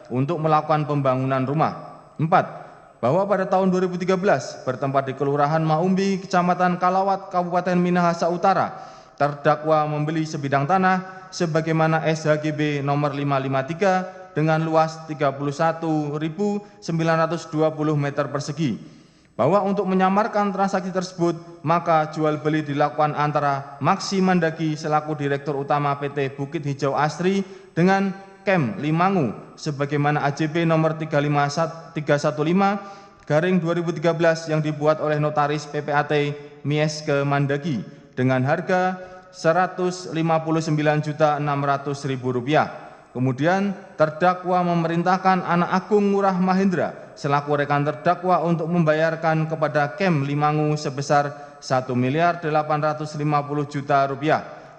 [SPEAKER 5] untuk melakukan pembangunan rumah. 4. Bahwa pada tahun 2013 bertempat di Kelurahan Maumbi, Kecamatan Kalawat, Kabupaten Minahasa Utara, terdakwa membeli sebidang tanah sebagaimana SHGB nomor 553 dengan luas 31.920 meter persegi. Bahwa untuk menyamarkan transaksi tersebut, maka jual beli dilakukan antara Maksi Mandagi selaku Direktur Utama PT Bukit Hijau Asri dengan Kem Limangu sebagaimana AJP nomor 315/2013 yang dibuat oleh notaris PPAT Mieske Mandagi dengan harga Rp159.600.000. Kemudian terdakwa memerintahkan Anak Agung Ngurah Mahendra selaku rekan terdakwa untuk membayarkan kepada Kem Limangu sebesar Rp1.850 juta.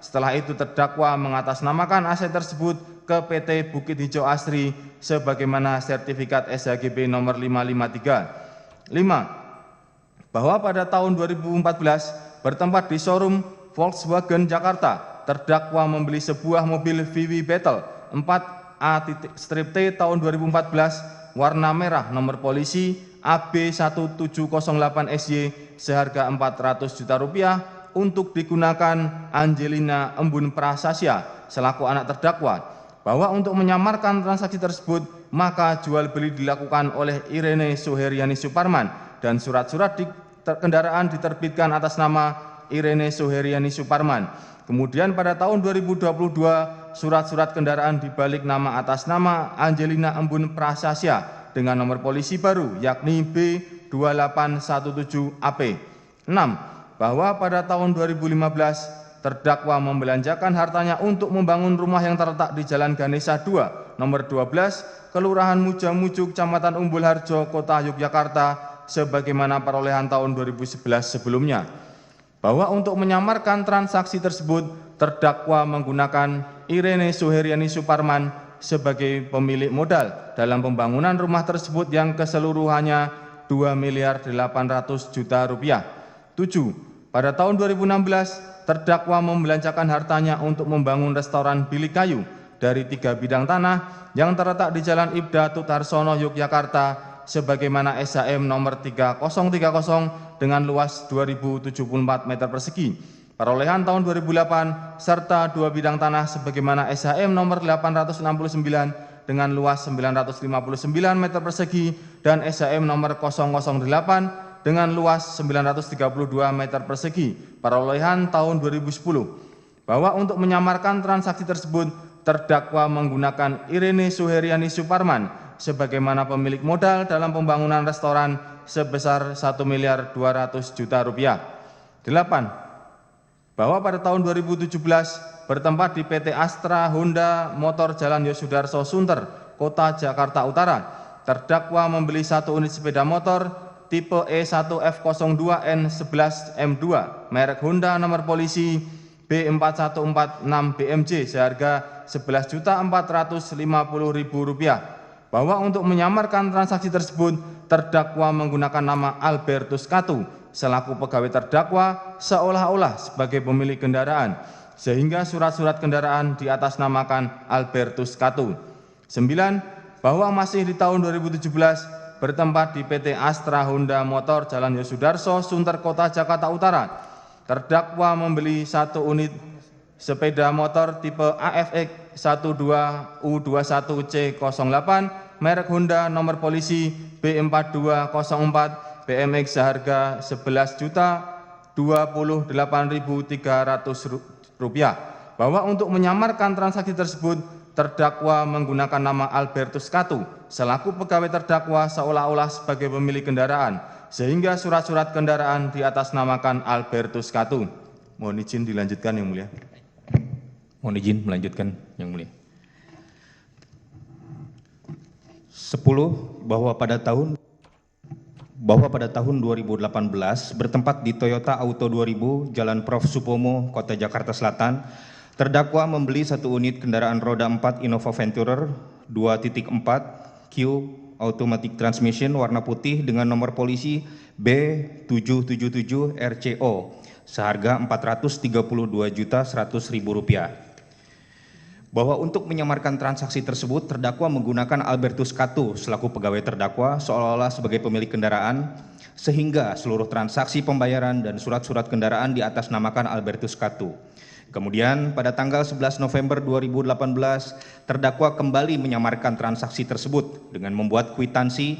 [SPEAKER 5] Setelah itu terdakwa mengatasnamakan aset tersebut ke PT Bukit Hijau Asri sebagaimana sertifikat SHGB nomor 553. 5. Bahwa pada tahun 2014 bertempat di showroom Volkswagen Jakarta, terdakwa membeli sebuah mobil VW Battle 4A-T tahun 2014 warna merah nomor polisi AB1708SY seharga Rp400 juta untuk digunakan Angelina Embun Prasasya selaku anak terdakwa. Bahwa untuk menyamarkan transaksi tersebut, maka jual beli dilakukan oleh Irene Suheriani Suparman dan surat-surat kendaraan diterbitkan atas nama Irene Suheriani Suparman. Kemudian pada tahun 2022, surat-surat kendaraan dibalik nama atas nama Angelina Embun Prasasya dengan nomor polisi baru yakni B2817AP. 6. Bahwa pada tahun 2015 terdakwa membelanjakan hartanya untuk membangun rumah yang terletak di Jalan Ganesha 2 nomor 12 Kelurahan Mujamuju Kecamatan Umbul Harjo Kota Yogyakarta sebagaimana perolehan tahun 2011 sebelumnya. Bahwa untuk menyamarkan transaksi tersebut terdakwa menggunakan Irene Suheriani Suparman sebagai pemilik modal dalam pembangunan rumah tersebut yang keseluruhannya Rp2.800 juta. 7. Pada tahun 2016, terdakwa membelanjakan hartanya untuk membangun restoran Bilik Kayu dari 3 bidang tanah yang terletak di Jalan Ibda Tutarsono, Yogyakarta, sebagaimana SHM nomor 3030 dengan luas 2074 meter persegi. Perolehan tahun 2008 serta 2 bidang tanah sebagaimana SHM nomor 869 dengan luas 959 meter persegi dan SHM nomor 008 dengan luas 932 meter persegi, perolehan tahun 2010. bahwa untuk menyamarkan transaksi tersebut terdakwa menggunakan Irene Suheriani Suparman sebagaimana pemilik modal dalam pembangunan restoran sebesar Rp1.200.000.000. 8. Bahwa pada tahun 2017 bertempat di PT Astra Honda Motor Jalan Yosudarso Sunter, Kota Jakarta Utara, terdakwa membeli 1 unit sepeda motor tipe E1F02N11M2 merek Honda nomor polisi B4146BMJ seharga Rp11.450.000. Bahwa untuk menyamarkan transaksi tersebut terdakwa menggunakan nama Albertus Katu selaku pegawai terdakwa seolah-olah sebagai pemilik kendaraan, sehingga surat-surat kendaraan diatasnamakan Albertus Katu. 9. Bahwa masih di tahun 2017 bertempat di PT Astra Honda Motor Jalan Yosudarso Sunter, Kota Jakarta Utara, terdakwa membeli 1 unit sepeda motor tipe AFX 12U21C08 merek Honda nomor polisi B4204 BMX seharga Rp11.028.300. Bahwa untuk menyamarkan transaksi tersebut terdakwa menggunakan nama Albertus Katu selaku pegawai terdakwa seolah-olah sebagai pemilik kendaraan, sehingga surat-surat kendaraan diatasnamakan Albertus Katu. Mohon izin dilanjutkan yang mulia.
[SPEAKER 6] Mohon izin melanjutkan yang mulia. 10. Bahwa pada tahun 2018 bertempat di Toyota Auto 2000 Jalan Prof. Supomo, Kota Jakarta Selatan, terdakwa membeli 1 unit kendaraan roda 4 Innova Venturer 2.4 Q automatic transmission warna putih dengan nomor polisi B777 RCO seharga Rp432.100.000. Bahwa untuk menyamarkan transaksi tersebut terdakwa menggunakan Albertus Katu selaku pegawai terdakwa seolah-olah sebagai pemilik kendaraan, sehingga seluruh transaksi pembayaran dan surat-surat kendaraan diatasnamakan Albertus Katu. Kemudian pada tanggal 11 November 2018 terdakwa kembali menyamarkan transaksi tersebut dengan membuat kwitansi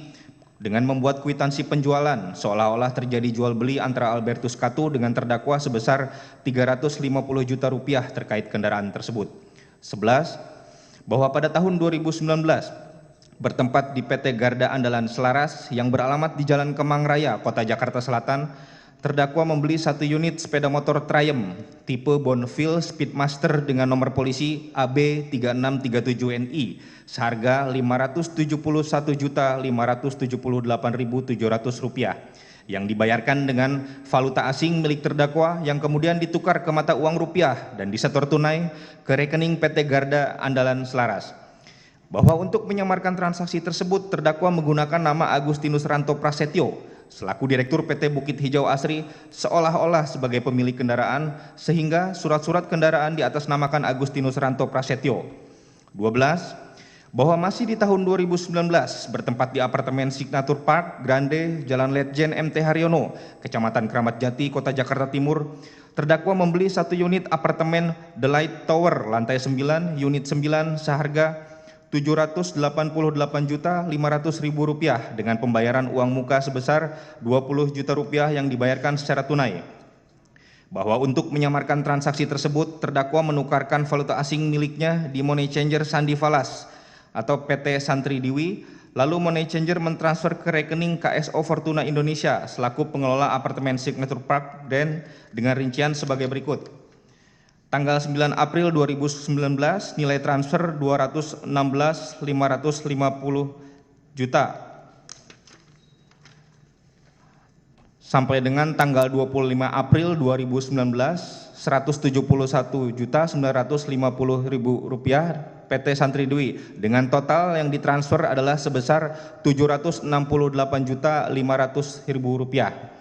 [SPEAKER 6] penjualan seolah-olah terjadi jual beli antara Albertus Katu dengan terdakwa sebesar Rp350 juta terkait kendaraan tersebut. 11. Bahwa pada tahun 2019 bertempat di PT Garda Andalan Selaras yang beralamat di Jalan Kemang Raya, Kota Jakarta Selatan, terdakwa membeli 1 unit sepeda motor Triumph tipe Bonfil Speedmaster dengan nomor polisi AB3637NI seharga Rp571.578.700 yang dibayarkan dengan valuta asing milik terdakwa yang kemudian ditukar ke mata uang rupiah dan disetor tunai ke rekening PT Garda Andalan Selaras. Bahwa untuk menyamarkan transaksi tersebut terdakwa menggunakan nama Agustinus Ranto Prasetyo selaku Direktur PT Bukit Hijau Asri seolah-olah sebagai pemilik kendaraan, sehingga surat-surat kendaraan diatasnamakan Agustinus Ranto Prasetyo. 12. Bahwa masih di tahun 2019 bertempat di apartemen Signature Park Grande Jalan Letjen MT Haryono, Kecamatan Kramat Jati, Kota Jakarta Timur, terdakwa membeli 1 unit apartemen The Light Tower lantai 9 unit 9 seharga Rp788.500.000 dengan pembayaran uang muka sebesar Rp20 juta yang dibayarkan secara tunai. Bahwa untuk menyamarkan transaksi tersebut terdakwa menukarkan valuta asing miliknya di money changer Sandi Falas atau PT Santri Diwi, lalu money changer mentransfer ke rekening KSO Fortuna Indonesia selaku pengelola apartemen Signature Park dan dengan rincian sebagai berikut. Tanggal 9 April 2019 nilai transfer Rp216.550 juta. Sampai dengan tanggal 25 April 2019 Rp171.950.000 PT Santri Dwi dengan total yang ditransfer adalah sebesar Rp768.500.000.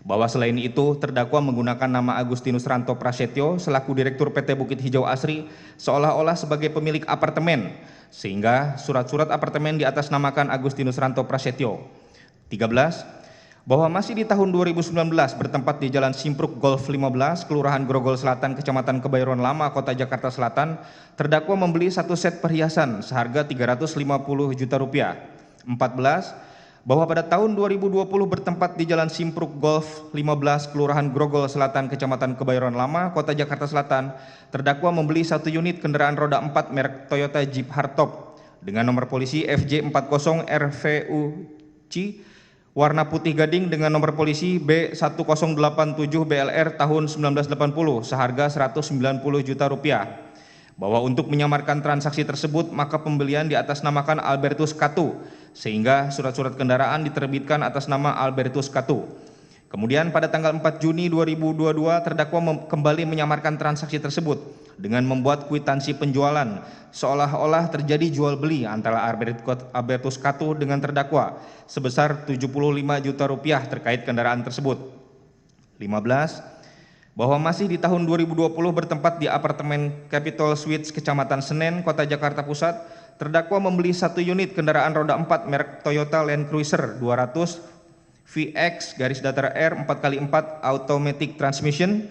[SPEAKER 6] Bahwa selain itu terdakwa menggunakan nama Agustinus Ranto Prasetyo selaku Direktur PT Bukit Hijau Asri seolah-olah sebagai pemilik apartemen, sehingga surat-surat apartemen diatasnamakan Agustinus Ranto Prasetyo. 13. Bahwa masih di tahun 2019 bertempat di Jalan Simpruk Golf 15, Kelurahan Grogol Selatan, Kecamatan Kebayoran Lama, Kota Jakarta Selatan, terdakwa membeli 1 set perhiasan seharga Rp350 juta. 14. bahwa pada tahun 2020 bertempat di Jalan Simpruk Golf 15, Kelurahan Grogol Selatan, Kecamatan Kebayoran Lama, Kota Jakarta Selatan, terdakwa membeli 1 unit kendaraan roda 4 merek Toyota Jeep Hardtop dengan nomor polisi FJ40 RVUC warna putih gading dengan nomor polisi B1087 BLR tahun 1980 seharga Rp190 juta. Bahwa untuk menyamarkan transaksi tersebut maka pembelian diatasnamakan Albertus Katu sehingga surat-surat kendaraan diterbitkan atas nama Albertus Katu. Kemudian pada tanggal 4 Juni 2022 terdakwa kembali menyamarkan transaksi tersebut dengan membuat kwitansi penjualan seolah-olah terjadi jual beli antara Albertus Katu dengan terdakwa sebesar Rp75 juta terkait kendaraan tersebut. 15. Bahwa masih di tahun 2020 bertempat di apartemen Capitol Suites Kecamatan Senen, Kota Jakarta Pusat, terdakwa membeli 1 unit kendaraan roda 4 merek Toyota Land Cruiser 200 VX-R 4x4 Automatic Transmission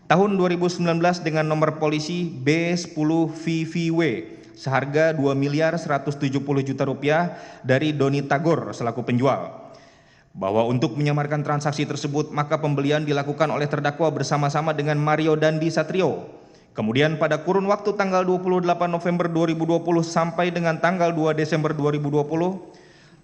[SPEAKER 6] tahun 2019 dengan nomor polisi B10VVW seharga Rp2.170 juta dari Doni Tagor selaku penjual. Bahwa untuk menyamarkan transaksi tersebut maka pembelian dilakukan oleh terdakwa bersama-sama dengan Mario Dandi Satrio. Kemudian pada kurun waktu tanggal 28 November 2020 sampai dengan tanggal 2 Desember 2020,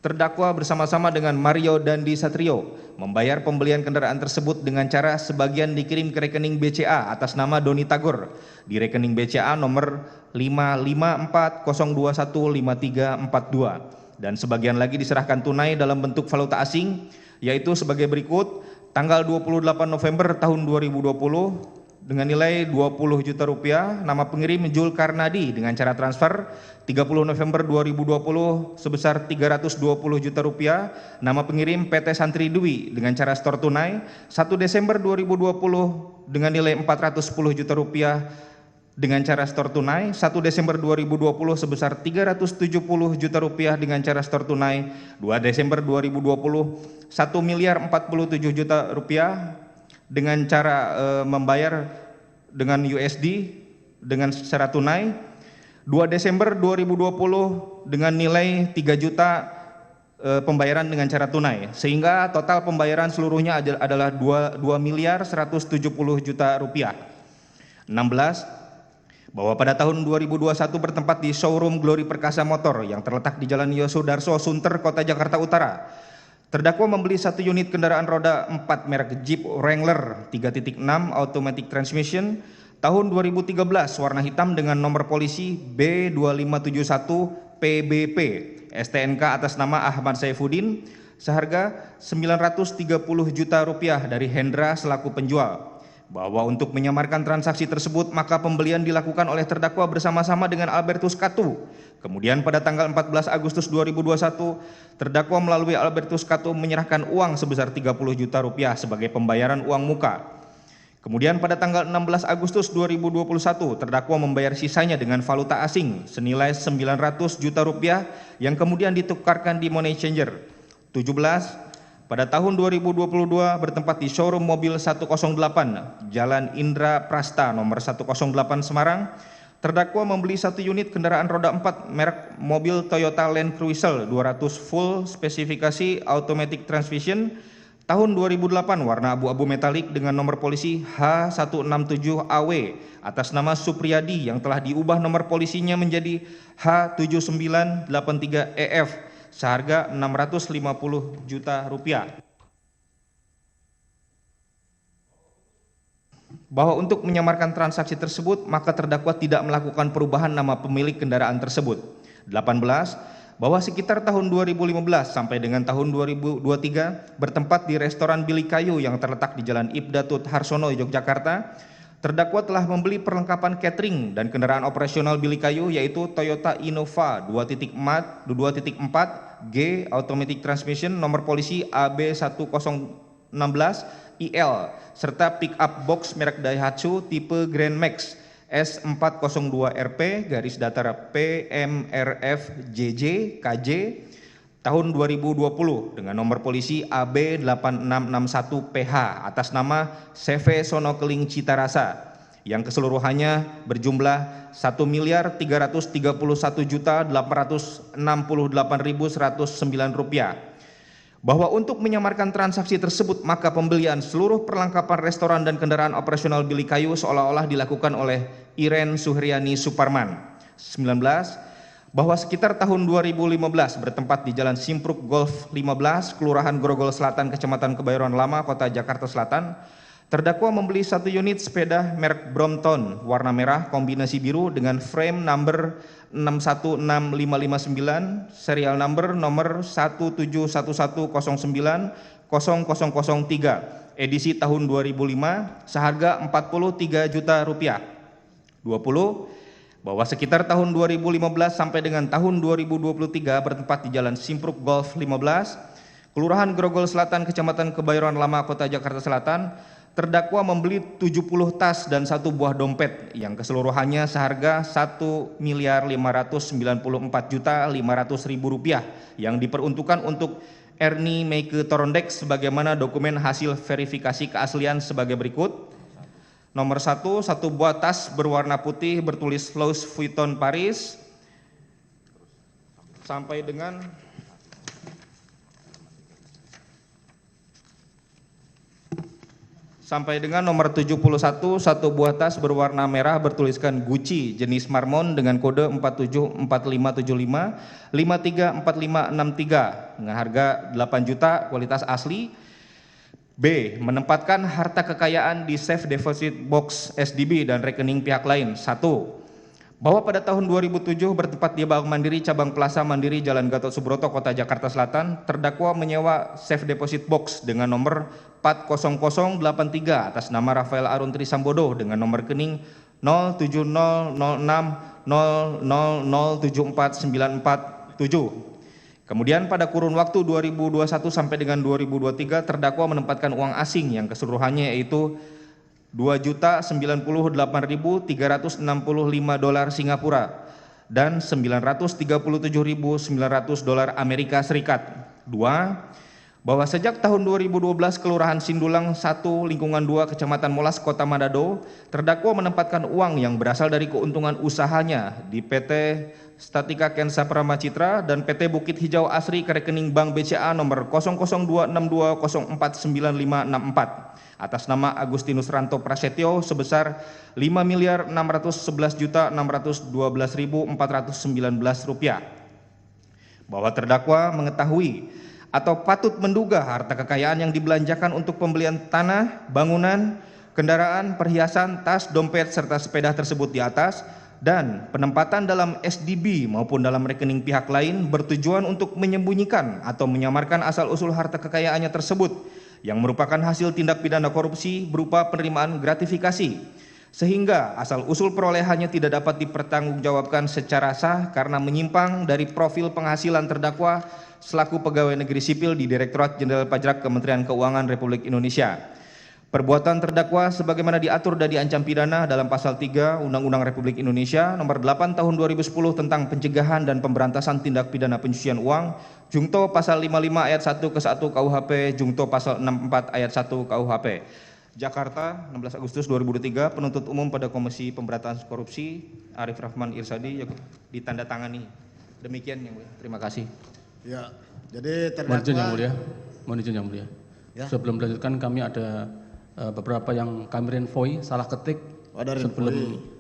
[SPEAKER 6] terdakwa bersama-sama dengan Mario Dandi Satrio membayar pembelian kendaraan tersebut dengan cara sebagian dikirim ke rekening BCA atas nama Doni Tagor di rekening BCA nomor 554015342 dan sebagian lagi diserahkan tunai dalam bentuk valuta asing yaitu sebagai berikut: tanggal 28 November tahun 2020 dengan nilai Rp20 juta, nama pengirim Jul Karnadi dengan cara transfer. 30 November 2020 sebesar Rp320 juta, nama pengirim PT Santri Dwi dengan cara store tunai. 1 Desember 2020 dengan nilai Rp410 juta dengan cara store tunai. 1 Desember 2020 sebesar Rp370 juta dengan cara store tunai. 2 Desember 2020 Rp1.047 juta dengan cara membayar dengan USD dengan secara tunai. 2 Desember 2020 dengan nilai 3 juta pembayaran dengan cara tunai sehingga total pembayaran seluruhnya adalah Rp2.170 juta. 16. Bahwa pada tahun 2021 bertempat di showroom Glory Perkasa Motor yang terletak di Jalan Yosudarso, Sunter, Kota Jakarta Utara. Terdakwa membeli 1 unit kendaraan roda 4 merek Jeep Wrangler 3.6 Automatic Transmission tahun 2013 warna hitam dengan nomor polisi B2571 PBP STNK atas nama Ahmad Saifuddin seharga Rp930 juta dari Hendra selaku penjual. Bahwa untuk menyamarkan transaksi tersebut maka pembelian dilakukan oleh terdakwa bersama-sama dengan Albertus Katu. Kemudian pada tanggal 14 Agustus 2021 terdakwa melalui Albertus Katu menyerahkan uang sebesar Rp30 juta sebagai pembayaran uang muka. Kemudian pada tanggal 16 Agustus 2021 terdakwa membayar sisanya dengan valuta asing senilai Rp900 juta yang kemudian ditukarkan di money changer. 17. Pada tahun 2022 bertempat di showroom mobil 108 Jalan Indra Prasta nomor 108 Semarang, terdakwa membeli 1 unit kendaraan roda 4 merek mobil Toyota Land Cruiser 200 full spesifikasi automatic transmission tahun 2008 warna abu-abu metalik dengan nomor polisi H167AW atas nama Supriyadi yang telah diubah nomor polisinya menjadi H7983EF seharga Rp650 juta. Bahwa untuk menyamarkan transaksi tersebut maka terdakwa tidak melakukan perubahan nama pemilik kendaraan tersebut. 18. Bahwa sekitar tahun 2015 sampai dengan tahun 2023 bertempat di restoran Bilik Kayu yang terletak di Jalan Ibda Tut Harsono, Yogyakarta, terdakwa telah membeli perlengkapan catering dan kendaraan operasional Bilik Kayu yaitu Toyota Innova 2.4 G Automatic Transmission nomor polisi AB1016 IL serta pick up box merek Daihatsu tipe Grand Max S402RP PMRF JJ KJ tahun 2020 dengan nomor polisi AB8661PH atas nama CV Sonokeling Citarasa yang keseluruhannya berjumlah Rp1.331.868.109. bahwa untuk menyamarkan transaksi tersebut maka pembelian seluruh perlengkapan restoran dan kendaraan operasional bilik kayu seolah-olah dilakukan oleh Iren Suhriani Suparman. 19. Bahwa sekitar tahun 2015 bertempat di Jalan Simpruk Golf 15, Kelurahan Grogol Selatan, Kecamatan Kebayoran Lama, Kota Jakarta Selatan, terdakwa membeli 1 unit sepeda merek Brompton warna merah kombinasi biru dengan frame number 616559, serial number nomor 171109003, edisi tahun 2005, seharga Rp43 juta. 20. Bahwa sekitar tahun 2015 sampai dengan tahun 2023 bertempat di Jalan Simpruk Golf 15, Kelurahan Grogol Selatan, Kecamatan Kebayoran Lama, Kota Jakarta Selatan, terdakwa membeli 70 tas dan 1 buah dompet yang keseluruhannya seharga Rp1.594.500.000 yang diperuntukkan untuk Ernie Meike Torondek sebagaimana dokumen hasil verifikasi keaslian sebagai berikut. Nomor 1, 1 buah tas berwarna putih bertulis Louis Vuitton Paris sampai dengan nomor 71, 1 buah tas berwarna merah bertuliskan Gucci jenis Marmon dengan kode 474575 534563 dengan harga 8 juta kualitas asli. B. Menempatkan harta kekayaan di safe deposit box SDB dan rekening pihak lain. 1. Bahwa pada tahun 2007 bertempat di Bank Mandiri Cabang Plaza Mandiri Jalan Gatot Subroto, Kota Jakarta Selatan, terdakwa menyewa safe deposit box dengan nomor 40083 atas nama Rafael Arun Trisambodo dengan nomor rekening 0700600074947. Kemudian pada kurun waktu 2021 sampai dengan 2023 terdakwa menempatkan uang asing yang keseluruhannya yaitu $2.098.365 Singapura dan $937.900 Amerika Serikat. 2. Bahwa sejak tahun 2012 Kelurahan Sindulang 1 Lingkungan 2 Kecamatan Molas Kota Manado terdakwa menempatkan uang yang berasal dari keuntungan usahanya di PT Statika Kensa Prama Citra dan PT Bukit Hijau Asri ke rekening Bank BCA nomor 00262049564 atas nama Agustinus Ranto Prasetyo sebesar Rp5.611.612.419. Bahwa terdakwa mengetahui atau patut menduga harta kekayaan yang dibelanjakan untuk pembelian tanah, bangunan, kendaraan, perhiasan, tas, dompet, serta sepeda tersebut di atas dan penempatan dalam SDB maupun dalam rekening pihak lain bertujuan untuk menyembunyikan atau menyamarkan asal-usul harta kekayaannya tersebut yang merupakan hasil tindak pidana korupsi berupa penerimaan gratifikasi sehingga asal-usul perolehannya tidak dapat dipertanggungjawabkan secara sah karena menyimpang dari profil penghasilan terdakwa selaku pegawai negeri sipil di Direktorat Jenderal Pajak Kementerian Keuangan Republik Indonesia. Perbuatan terdakwa sebagaimana diatur dan diancam pidana dalam pasal 3 Undang-Undang Republik Indonesia nomor 8 tahun 2010 tentang pencegahan dan pemberantasan tindak pidana pencucian uang, Jungto pasal 55 ayat 1 ke 1 KUHP, Jungto pasal 64 ayat 1 KUHP. Jakarta, 16 Agustus 2023, penuntut umum pada Komisi Pemberantasan Korupsi Arif Rahman Irsadi ditandatangani. Demikian yang mulia. Terima kasih.
[SPEAKER 1] Ya, jadi terdakwa.
[SPEAKER 4] Mohon izin yang mulia.
[SPEAKER 1] Ya.
[SPEAKER 4] Sebelum melanjutkan kami ada beberapa yang kami renvoi salah ketik
[SPEAKER 1] Ada
[SPEAKER 4] sebelum
[SPEAKER 1] renvoi.